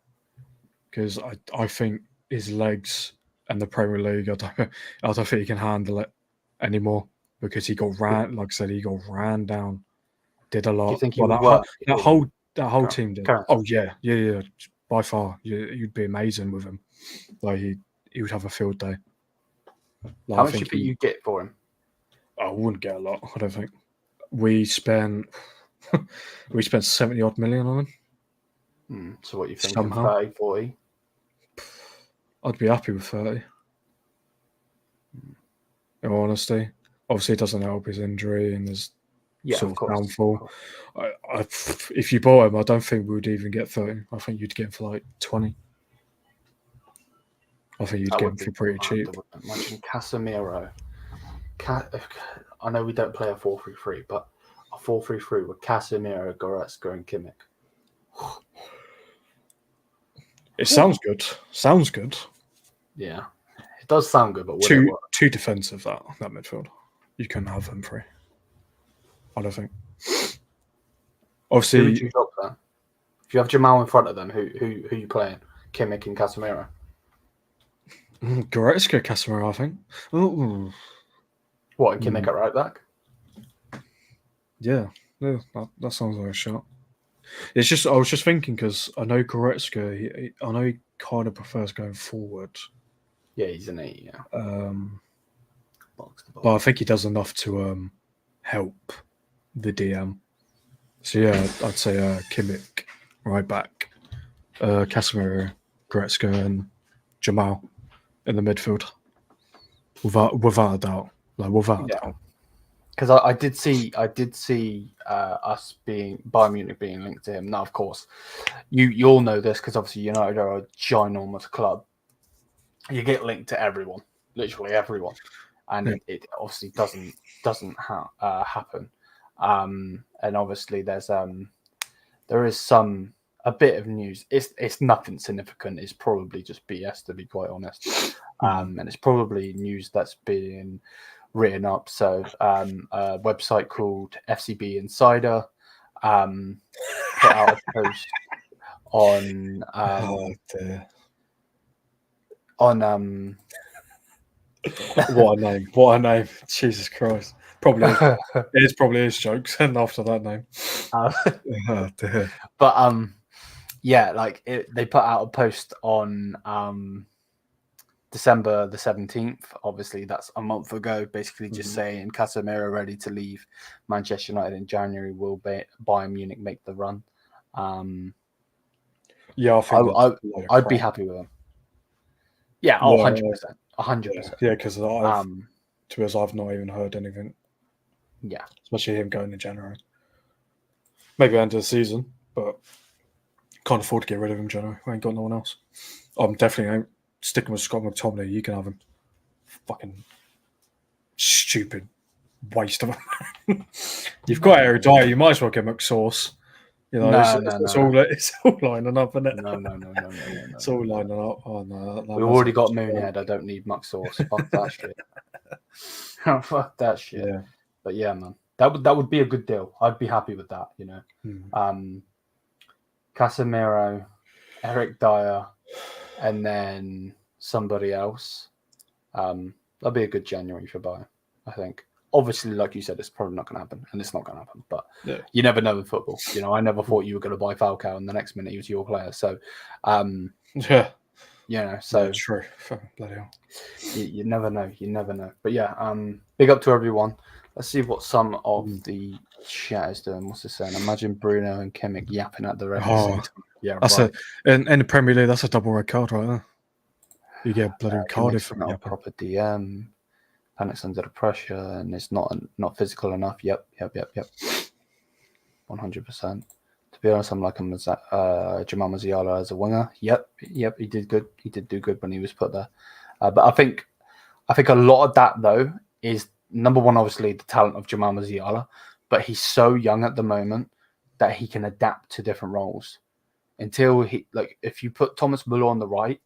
Because I think his legs and the Premier League, I don't think he can handle it anymore, because he got ran. Like I said, he got ran down. Did a lot. Do you think he would work? That whole team did. Oh yeah. By far, you'd be amazing with him. Like he would have a field day. Like, how much do you think you get for him? I wouldn't get a lot. I don't think. We spent 70 odd million on him. So what you think? Somehow. 30, 40? I'd be happy with 30. In all honesty, obviously it doesn't help his injury and his sort of downfall. If you bought him, I don't think we would even get 30. I think you'd get him for like 20. I think you'd get him for pretty cheap. Imagine Casemiro. I know we don't play a 4-3-3, but a 4-3-3 with Casemiro, Goretzka, and Kimmich. It sounds good. Sounds good. Yeah, it does sound good, but too defensive that midfield. You can have them free. I don't think. Obviously, who would you drop there? If you have Jamal in front of them, who you playing? Kimmich and Casemiro. Goretzka, Casemiro, I think. Ooh. What, and Kimmich at right back? Yeah, that sounds like a shot. It's just, I was just thinking, because I know Goretzka, I know he kind of prefers going forward. Yeah, he's an 8, yeah. But I think he does enough to help the DM. So yeah, I'd say Kimmich right back, Casemiro, Goretzka, and Jamal in the midfield. Without a doubt. Like, without a doubt. Because I did see us being Bayern Munich being linked to him. Now, of course, you all know this, because obviously United are a ginormous club. You get linked to everyone, literally everyone, and it obviously doesn't happen. And obviously there is a bit of news. It's nothing significant. It's probably just BS, to be quite honest. And it's probably news that's been written up. So a website called FCB Insider put out a post on what a name. Jesus Christ. Probably is jokes, and after that name. Oh, dear. But yeah, like they put out a post on December the 17th. Obviously, that's a month ago. Basically, just saying Casemiro ready to leave Manchester United in January. Will Bayern Munich make the run? Yeah, I think I'd be happy with him. Yeah, 100%, 100%. Yeah, because I've not even heard anything. Yeah, especially him going in January. Maybe end of the season, but can't afford to get rid of him in January. I ain't got no one else. I'm definitely sticking with Scott McTominay. You can have him. Fucking stupid waste of him. You've got Eric Dyer. You might as well get McSauce. You know, No, it's all lining up, isn't it? no. It's all lining up. Oh no, We've already got Moonhead. I don't need muck sauce. Fuck that shit. Fuck that shit. Yeah. But yeah, man, that would be a good deal. I'd be happy with that. You know, Casemiro, Eric Dyer, and then somebody else. That'd be a good January for Bayern, I think. Obviously, like you said, it's probably not going to happen, and it's not going to happen. But you never know in football. You know, I never thought you were going to buy Falcao, and the next minute he was your player. So, yeah, you know, so true. Bloody hell. You never know. You never know. But yeah, big up to everyone. Let's see what some of the chat is doing. What's it saying? Imagine Bruno and Kimmich yapping at the ref. Yeah, that's right. In the Premier League, that's a double red card right there. You get a bloody card if not a proper DM. Panics under the pressure and it's not physical enough. Yep. 100%. To be honest, I'm like Jamal Musiala as a winger. Yep, he did good. He did do good when he was put there. But I think a lot of that though is number one, obviously the talent of Jamal Musiala, but he's so young at the moment that he can adapt to different roles. Until if you put Thomas Muller on the right,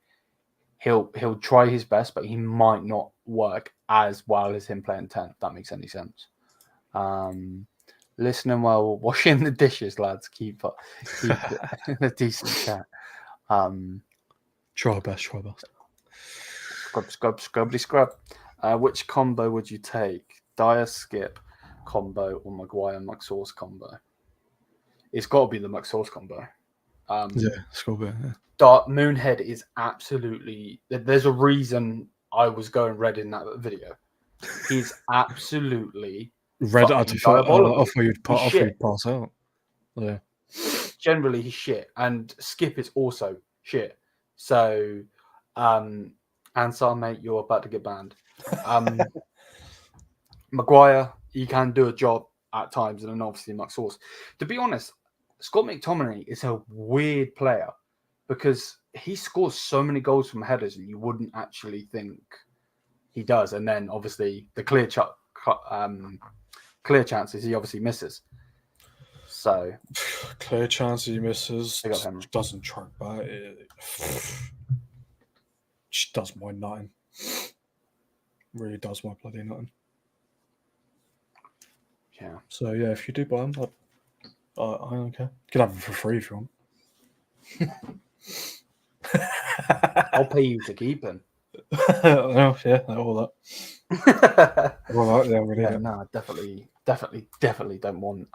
he'll try his best, but he might not work as well as him playing 10, if that makes any sense. Listening while washing the dishes, lads. Keep a decent chat. Try our best. Scrub. Which combo would you take? Dyer Skip combo or Maguire McSauce combo? It's got to be the McSauce combo. It's got to be. Yeah. Moonhead is absolutely. There's a reason I was going red in that video. He's absolutely red. I thought you'd pass out. Yeah. Generally, he's shit, and Skip is also shit. So, Ansar, mate, you're about to get banned. Maguire, he can do a job at times, and then obviously McSauce. To be honest, Scott McTominay is a weird player because he scores so many goals from headers, and you wouldn't actually think he does. And then obviously the clear chances he obviously misses. So clear chances he misses. Doesn't track back. Just does my nothing. Really does my bloody nothing. Yeah. So yeah, if you do buy him, I don't care. You can have him for free if you want. I'll pay you to keep him. Oh, yeah, all that. All that, yeah, really. Yeah, no, definitely don't want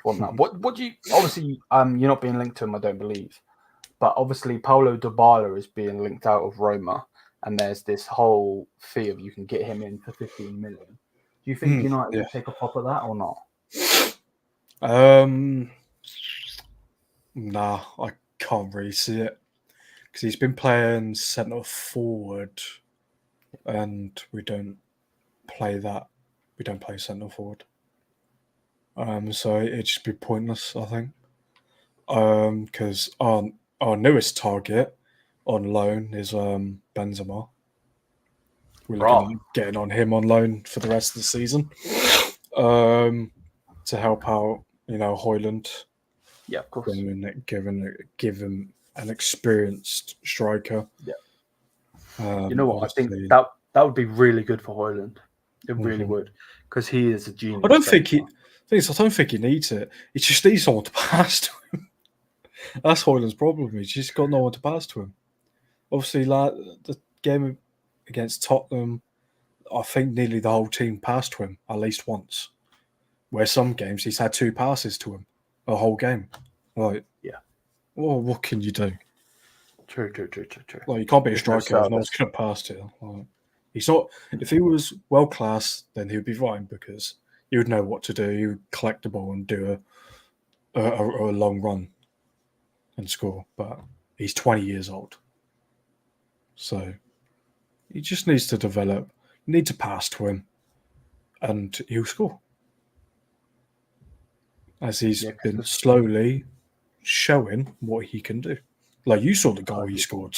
that. What do you obviously you're not being linked to him, I don't believe. But obviously Paulo Dybala is being linked out of Roma, and there's this whole fee of you can get him in for 15 million. Do you think United will take a pop at that or not? Nah, I can't really see it because he's been playing centre forward, and we don't play that. We don't play centre forward. So it'd just be pointless, I think. Because our newest target on loan is Benzema. We're looking at getting on him on loan for the rest of the season to help out, Højlund. Yeah, of course. Give him an experienced striker. Yeah. You know what? I think that would be really good for Højlund. It really would, because he is a genius. I don't think he needs it. He just needs someone to pass to him. That's Højlund's problem. He's just got no one to pass to him. Obviously, the game against Tottenham, I think nearly the whole team passed to him at least once. Where some games he's had 2 passes to him a whole game. Like, yeah. Well, what can you do? True. Like, you can't be a striker if no one's going to pass to you. Like, he's not. If he was world class, then he would be fine because he would know what to do. He would collect the ball and do a long run and score. But he's 20 years old, so he just needs to develop. You need to pass to him, and he'll score. As he's been slowly showing what he can do. Like, you saw the goal he scored.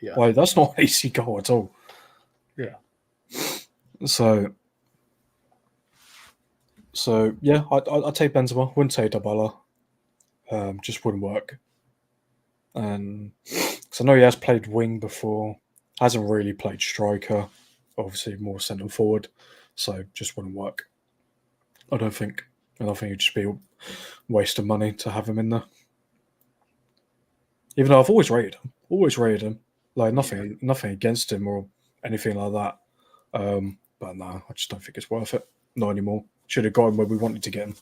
Yeah. Like, that's not an easy goal at all. Yeah. So, So yeah, I'd take Benzema. Wouldn't say Dybala. Just wouldn't work. And because I know he has played wing before, hasn't really played striker. Obviously, more centre forward. So just wouldn't work. I don't think. It'd just be a waste of money to have him in there. Even though I've always rated him. Like nothing against him or anything like that. But no, I just don't think it's worth it. Not anymore. Should have got him where we wanted to get him.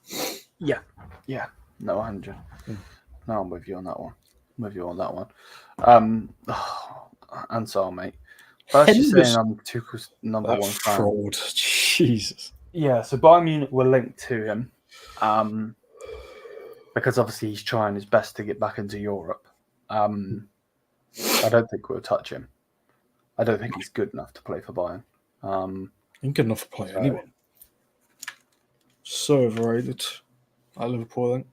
Yeah. No, 100. No, I'm with you on that one. Ansar, mate. First, you're saying I'm Tuchel's number one fan. Fraud. Jesus. Yeah, so Bayern Munich were linked to him because obviously he's trying his best to get back into Europe. I don't think we'll touch him. I don't think he's good enough to play for Bayern. Ain't good enough to play anyone. So overrated at Liverpool, I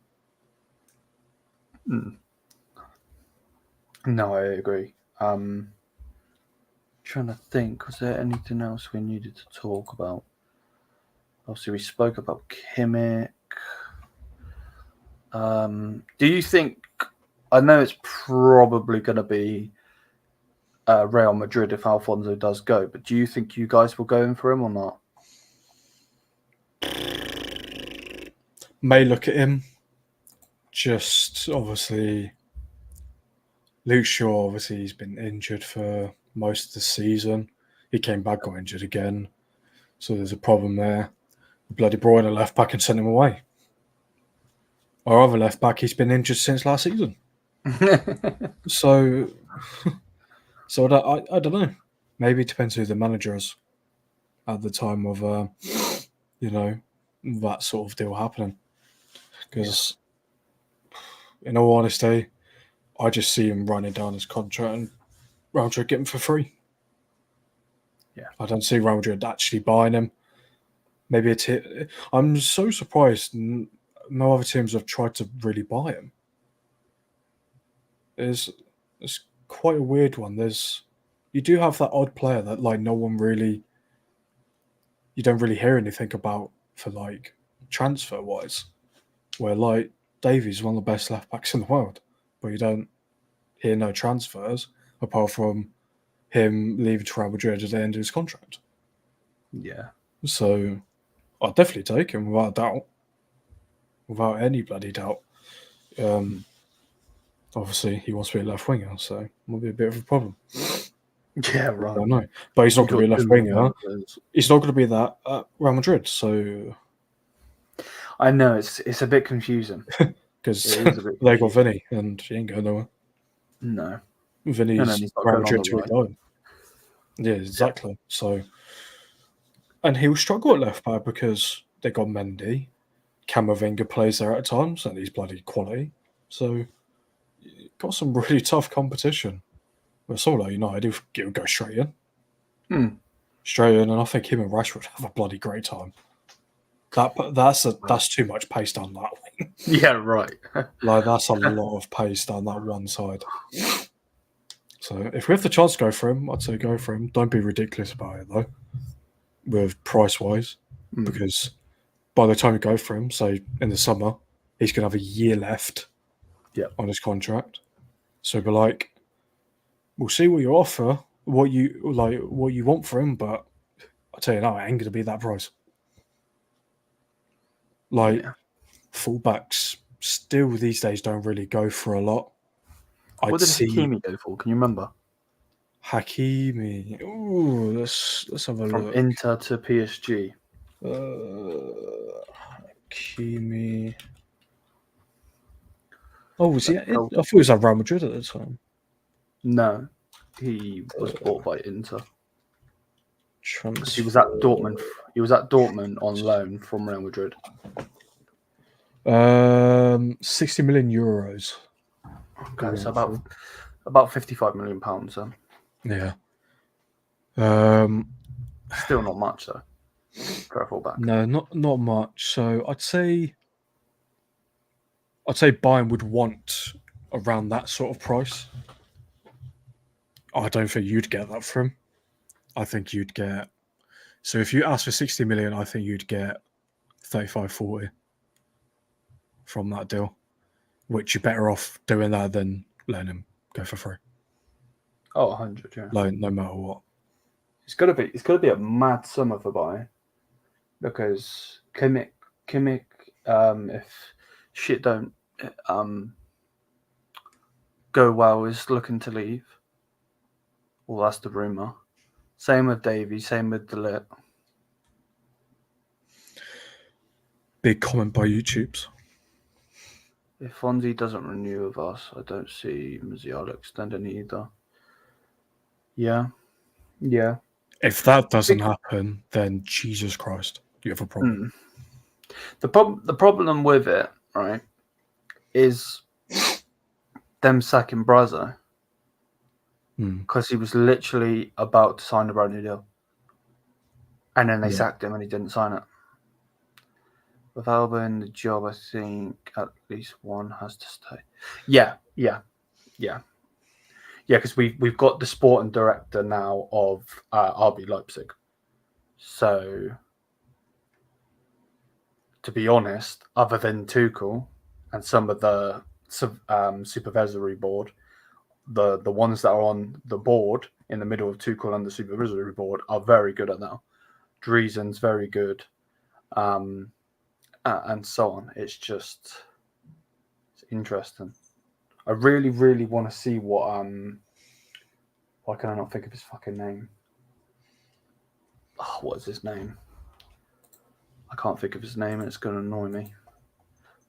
think. No, I agree. Trying to think, was there anything else we needed to talk about? Obviously, we spoke about Kimmich. Do you think? I know it's probably going to be Real Madrid if Alfonso does go, but do you think you guys will go in for him or not? May look at him. Just obviously, Luke Shaw. Obviously, he's been injured for most of the season. He came back, got injured again, so there's a problem there. Bloody brought in a left back and sent him away. Our other left back, he's been injured since last season. So I don't know. Maybe it depends who the manager is at the time of that sort of deal happening. Because in all honesty, I just see him running down his contract and Real Madrid get him for free. Yeah, I don't see Real Madrid actually buying him. Maybe it's hit. I'm so surprised no other teams have tried to really buy him. It's quite a weird one. You do have that odd player that like no one really, you don't really hear anything about for like transfer wise, where like Davies is one of the best left backs in the world, but you don't hear no transfers apart from him leaving to Real Madrid at the end of his contract. Yeah. So I'd definitely take him without a doubt. Without any bloody doubt. Obviously, he wants to be a left winger, so it might be a bit of a problem. Yeah, right. I don't know. But he's not going to be a left winger. He's not going to be that at Real Madrid, so... I know, it's a bit confusing. Because they got Vinny, and he ain't going nowhere. No. Vinny's Real Madrid to a going. Yeah, exactly. Yeah. So... And he'll struggle at left back because they got Mendy. Camavinga plays there at times, and he's bloody quality. So, got some really tough competition. But someone like United, he'll go straight in. Straight in, and I think him and Rashford have a bloody great time. That's too much pace down that wing. Yeah, right. Like, that's a lot of pace down that one side. So, if we have the chance to go for him, I'd say go for him. Don't be ridiculous about it, though, with price-wise, because by the time you go for him, say in the summer, he's going to have a year left on his contract. So be like, we'll see what you offer, what you want for him, but I'll tell you now, it ain't going to be that price. Like, fullbacks still these days don't really go for a lot. What did Hakimi go for? Can you remember? Hakimi. Ooh, let's have a look. From Inter to PSG. Hakimi. Oh, was he? I thought he was at Real Madrid at the time. No, he was bought by Inter. Transfer. He was at Dortmund. He was at Dortmund on loan from Real Madrid. 60 million euros. Okay, so about 55 million pounds. Yeah. Still not much though. For a fullback. No, not much. So I'd say Bayern would want around that sort of price. I don't think you'd get that from him. I think you'd get. So if you ask for 60 million, I think you'd get 35, 40 from that deal, which you're better off doing that than letting him go for free. Oh, 100, yeah. No matter what. It's got to be a mad summer for Bayern, because Kimmich, if shit don't go well, is looking to leave. Well, that's the rumour. Same with Davey, same with Ligt. Big comment by YouTube's. If Fonzie doesn't renew with us, I don't see Musiala extending either. Yeah. If that doesn't happen, then Jesus Christ, you have a problem. The problem with it, right, is them sacking Brazo, because he was literally about to sign a brand new deal, and then they sacked him and he didn't sign it. With Alba in the job, I think at least one has to stay. Yeah. Because we've got the sporting director now of RB Leipzig. So, to be honest, other than Tuchel and some of the supervisory board, the ones that are on the board in the middle of Tuchel and the supervisory board are very good at that. Driesen's very good, and so on. It's interesting. I really, really want to see what why can I not think of his fucking name? Oh, what is his name? I can't think of his name. It's going to annoy me.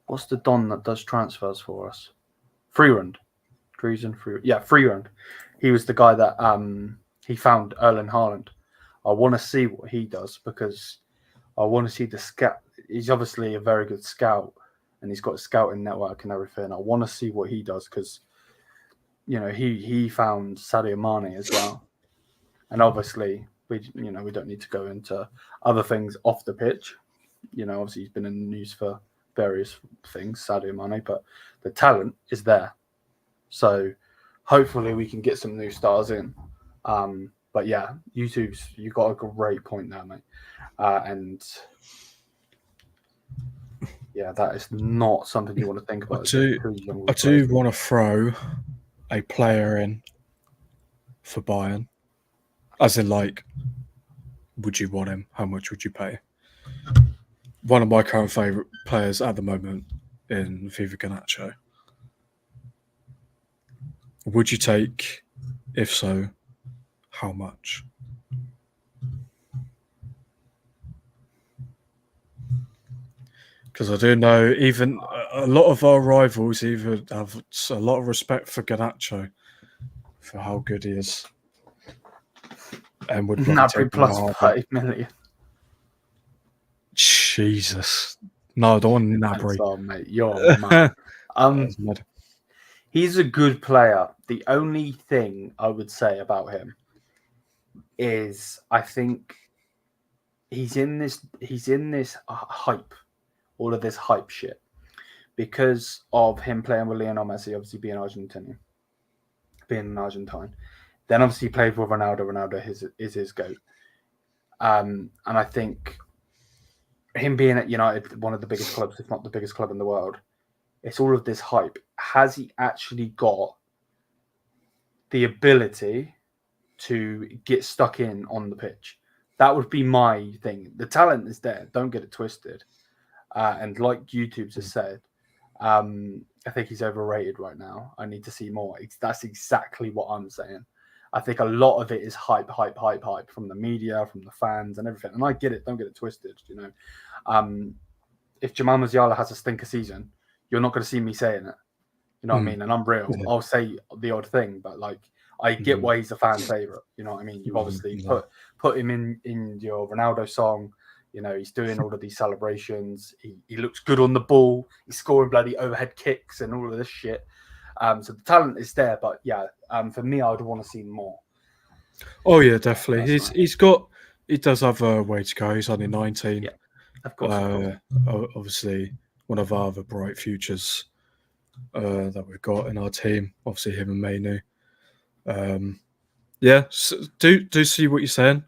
What's the Don that does transfers for us? Freerund. Yeah, Freerund. He was the guy that he found Erling Haaland. I want to see what he does, because I want to see the scout. He's obviously a very good scout, and he's got a scouting network and everything. I want to see what he does, because he found Sadio Mane as well, and obviously we don't need to go into other things off the pitch. Obviously he's been in the news for various things, Sadio Mane, but the talent is there. So hopefully we can get some new stars in. But yeah, you got a great point there, mate. And yeah, that is not something you want to think about. I do want to throw a player in for Bayern. As in, like, would you want him? How much would you pay? One of my current favourite players at the moment in FIFA Garnacho. Would you take? If so, how much? Because I do know even a lot of our rivals even have a lot of respect for Garnacho, for how good he is. And would Gnabry plus 5 million. Jesus. No, I don't want Gnabry. Oh, mate, you're mad. He's a good player. The only thing I would say about him is I think he's in this hype, all of this hype shit, because of him playing with Lionel Messi, obviously being Argentinian, being an Argentine. Then obviously he played with Ronaldo. Ronaldo is his GOAT. And I think him being at United, one of the biggest clubs, if not the biggest club in the world, it's all of this hype. Has he actually got the ability to get stuck in on the pitch? That would be my thing. The talent is there. Don't get it twisted. And like YouTube's has said, I think he's overrated right now. I need to see more. That's exactly what I'm saying. I think a lot of it is hype from the media, from the fans and everything. And I get it. Don't get it twisted. If Jamal Musiala has a stinker season, you're not going to see me saying it. You know what I mean? And I'm real. Yeah. I'll say the odd thing, but like I get why he's a fan favorite. You know what I mean? You've obviously put him in your Ronaldo song. He's doing all of these celebrations. He looks good on the ball. He's scoring bloody overhead kicks and all of this shit. So the talent is there, but yeah, for me, I would want to see more. Oh yeah, definitely. He does have a way to go. He's only 19. Yeah, of course. Obviously, one of our other bright futures that we've got in our team. Obviously, him and Mainu. Yeah, so do see what you're saying.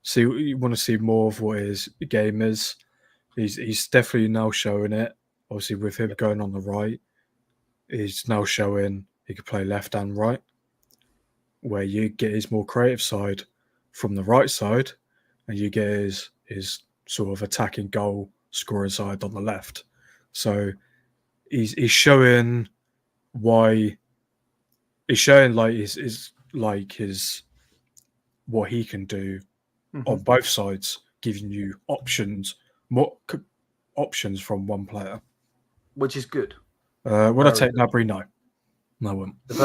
See, you want to see more of what his game is. He's definitely now showing it. Obviously, with him going on the right, he's now showing he can play left and right, where you get his more creative side from the right side, and you get his sort of attacking goal scoring side on the left. So he's showing why he's showing like his what he can do on both sides, giving you more options from one player. Which is good. Would I take Nabry? No. No, I wouldn't. The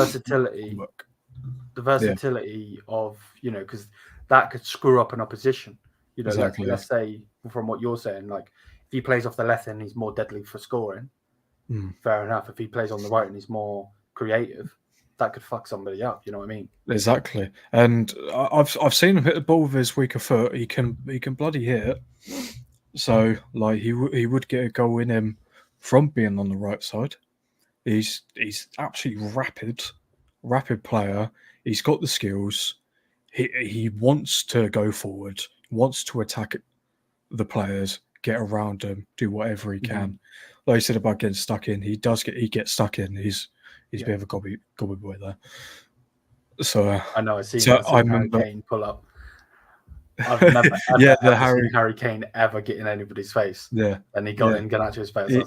versatility of, because that could screw up an opposition. Exactly. Let's say, from what you're saying, like if he plays off the left and he's more deadly for scoring, fair enough. If he plays on the right and he's more creative, that could fuck somebody up. You know what I mean? Exactly. And I've seen him hit the ball with his weaker foot. He can bloody hit it. So like he would get a goal in him from being on the right side. He's absolutely rapid player. He's got the skills. He wants to go forward, wants to attack the players, get around them, do whatever he can. Like you said about getting stuck in, he gets stuck in. He's a bit of a gobby boy there. So I know. I've seen Harry Kane pull up. I've never seen Harry Kane ever get in anybody's face. Yeah, and he got in Ganacho's face.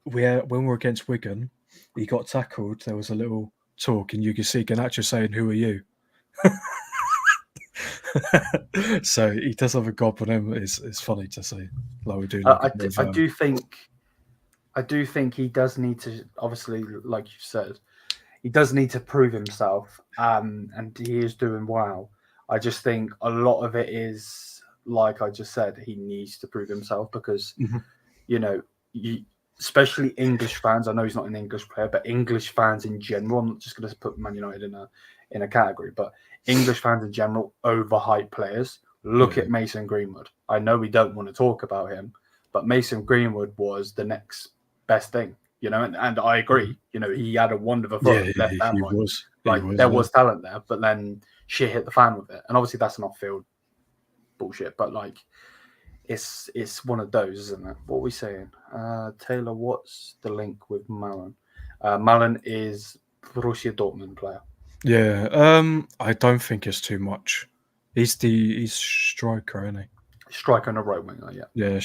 When we were against Wigan, he got tackled. There was a little talk, and you could see Ganacho saying, "Who are you?" So he does have a gob on him. It's funny to see. Like we do. I do think he does need to, obviously, like you said, he does need to prove himself, and he is doing well. I just think a lot of it is, like I just said, he needs to prove himself because, especially English fans. I know he's not an English player, but English fans in general. I'm not just going to put Man United in a category, but English fans in general overhype players. Look at Mason Greenwood. I know we don't want to talk about him, but Mason Greenwood was the next best thing, and I agree. He had a wonderful foot, left and right. There was talent there, but then shit hit the fan with it. And obviously that's an off-field bullshit, but like it's one of those, isn't it? What are we saying? Taylor, what's the link with Malin? Malin is Borussia Dortmund player. Yeah, I don't think it's too much. He's striker, isn't he? Striker and a right winger, yeah. Yeah,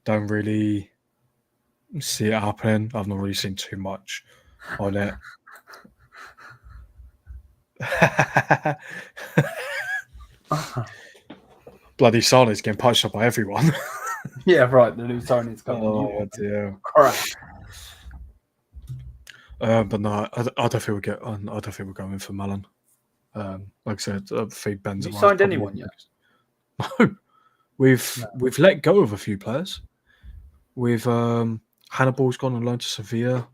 don't really see it happening. I've not really seen too much on it. Bloody Sonic getting punched up by everyone. Yeah, right. The new Sonic's coming. Oh dear. Crap. But no, I don't think we'll get on. I don't think we're going for Malin. Like I said, I think Benzema. Have you signed anyone yet? No, we've let go of a few players. We've Hannibal's gone on loan to Sevilla.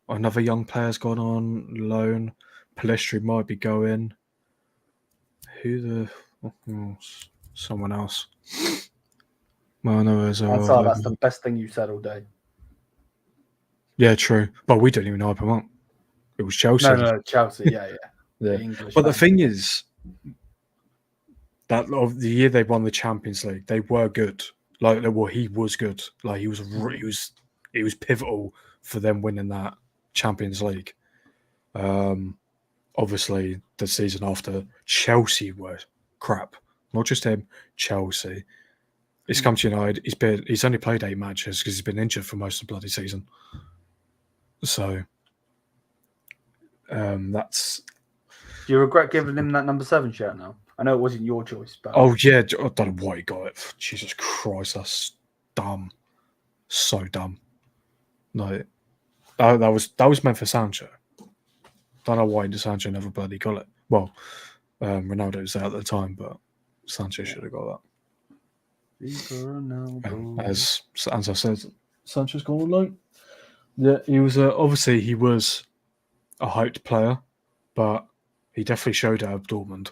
Another young player's gone on loan. Palestri might be going. Someone else. That's the best thing you said all day. Yeah, true. But we don't even know if we want. It was Chelsea. No, Chelsea. Yeah. But the thing is, that of the year they won the Champions League, they were good. He was good. Like he was pivotal for them winning that Champions League. Obviously, the season after, Chelsea were crap. Not just him, Chelsea. He's come to United. He's only played 8 matches because he's been injured for most of the bloody season. So, that's. Do you regret giving him that number 7 shirt now? I know it wasn't your choice, but oh yeah, I don't know why he got it. Jesus Christ, that's dumb. So dumb. Like that was meant for Sancho. Don't know why Sancho never bloody got it. Well, Ronaldo was there at the time, but Sancho should have got that. As I said, Sancho's gone on loan. Yeah, he was obviously he was a hyped player, but he definitely showed out of Dortmund.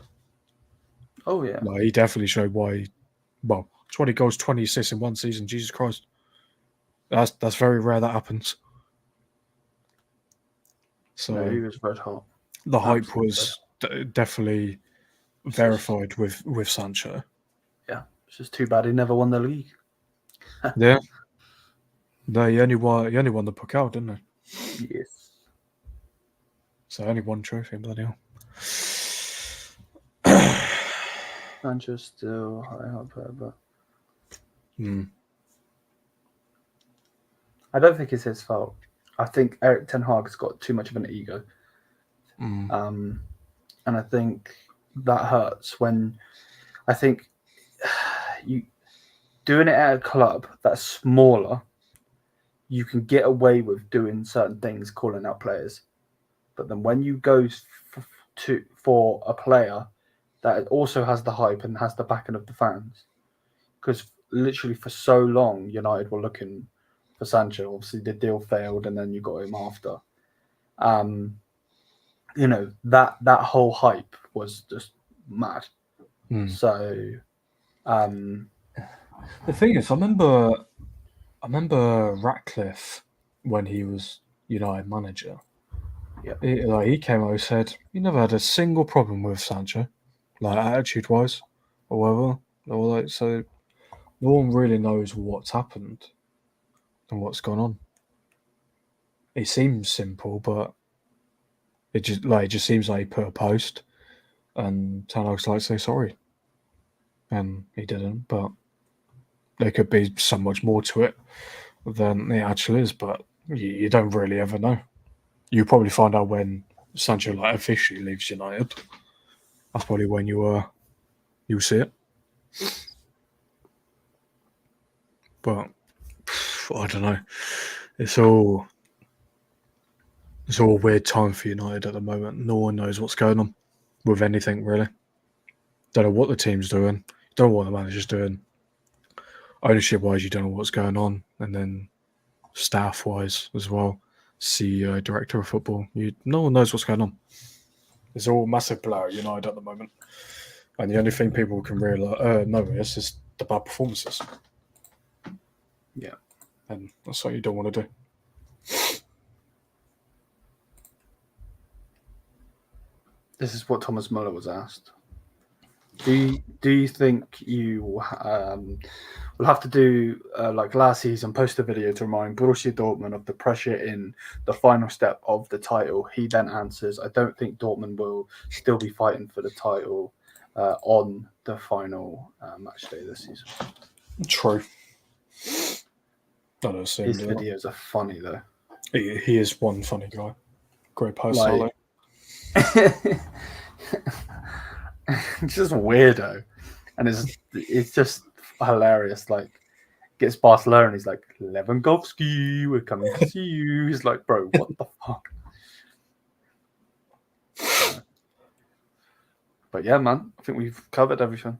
Oh yeah, like, he definitely showed why. Well, 20 goals, 20 assists in one season. Jesus Christ, that's very rare that happens. So he was red hot. The hype was definitely verified with Sancho. Yeah, it's just too bad he never won the league. Yeah. No, he only won the Pokal, didn't he? Yes. So only one trophy, bloody hell. Sanchez still high up there, but I don't think it's his fault. I think Eric Ten Hag has got too much of an ego. And I think that hurts when I think you doing it at a club that's smaller, you can get away with doing certain things, calling out players. But then when you go for a player that also has the hype and has the backing of the fans, because literally for so long United were looking for Sancho. Obviously the deal failed, and then you got him after. That whole hype was just mad. So the thing is, I remember Ratcliffe when he was United manager. Yeah. He came out and said he never had a single problem with Sancho, like attitude wise or whatever. Or like, so no one really knows what's happened and what's gone on. It seems simple, but it just seems like he put a post and Ten Hag's like, say sorry, and he didn't. But there could be so much more to it than it actually is. But you don't really ever know. You probably find out when Sancho like officially leaves United. That's probably when you'll see it. But I don't know. It's all a weird time for United at the moment. No one knows what's going on with anything really. Don't know what the team's doing. Don't know what the manager's doing. Ownership wise, you don't know what's going on, and then staff wise as well. CEO, director of football. No one knows what's going on. It's all massive blur at United at the moment. And the only thing people can really notice is the bad performances. Yeah. And that's what you don't want to do. This is what Thomas Muller was asked. Do you think you will have to do like last season, post a video to remind Borussia Dortmund of the pressure in the final step of the title? He then answers, I don't think Dortmund will still be fighting for the title on the final match day this season. True. I don't see His him do videos are funny though. He is one funny guy. Great personality. It's just weirdo, and it's just hilarious. Like, gets Barcelona, he's like, Lewandowski, we're coming to see you. He's like, bro, what the fuck? But yeah, man, I think we've covered everything.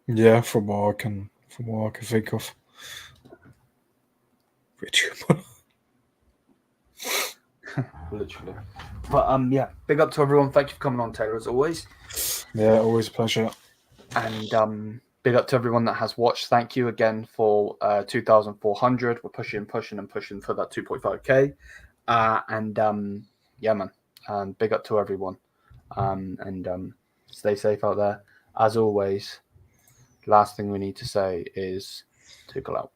Yeah, from what I can think of. Literally. But yeah, big up to everyone. Thank you for coming on, Taylor, as always. Yeah, always a pleasure. And big up to everyone that has watched. Thank you again for 2,400. We're pushing for that 2.5k. Yeah, man. Big up to everyone. And stay safe out there. As always, last thing we need to say is Tuchel out.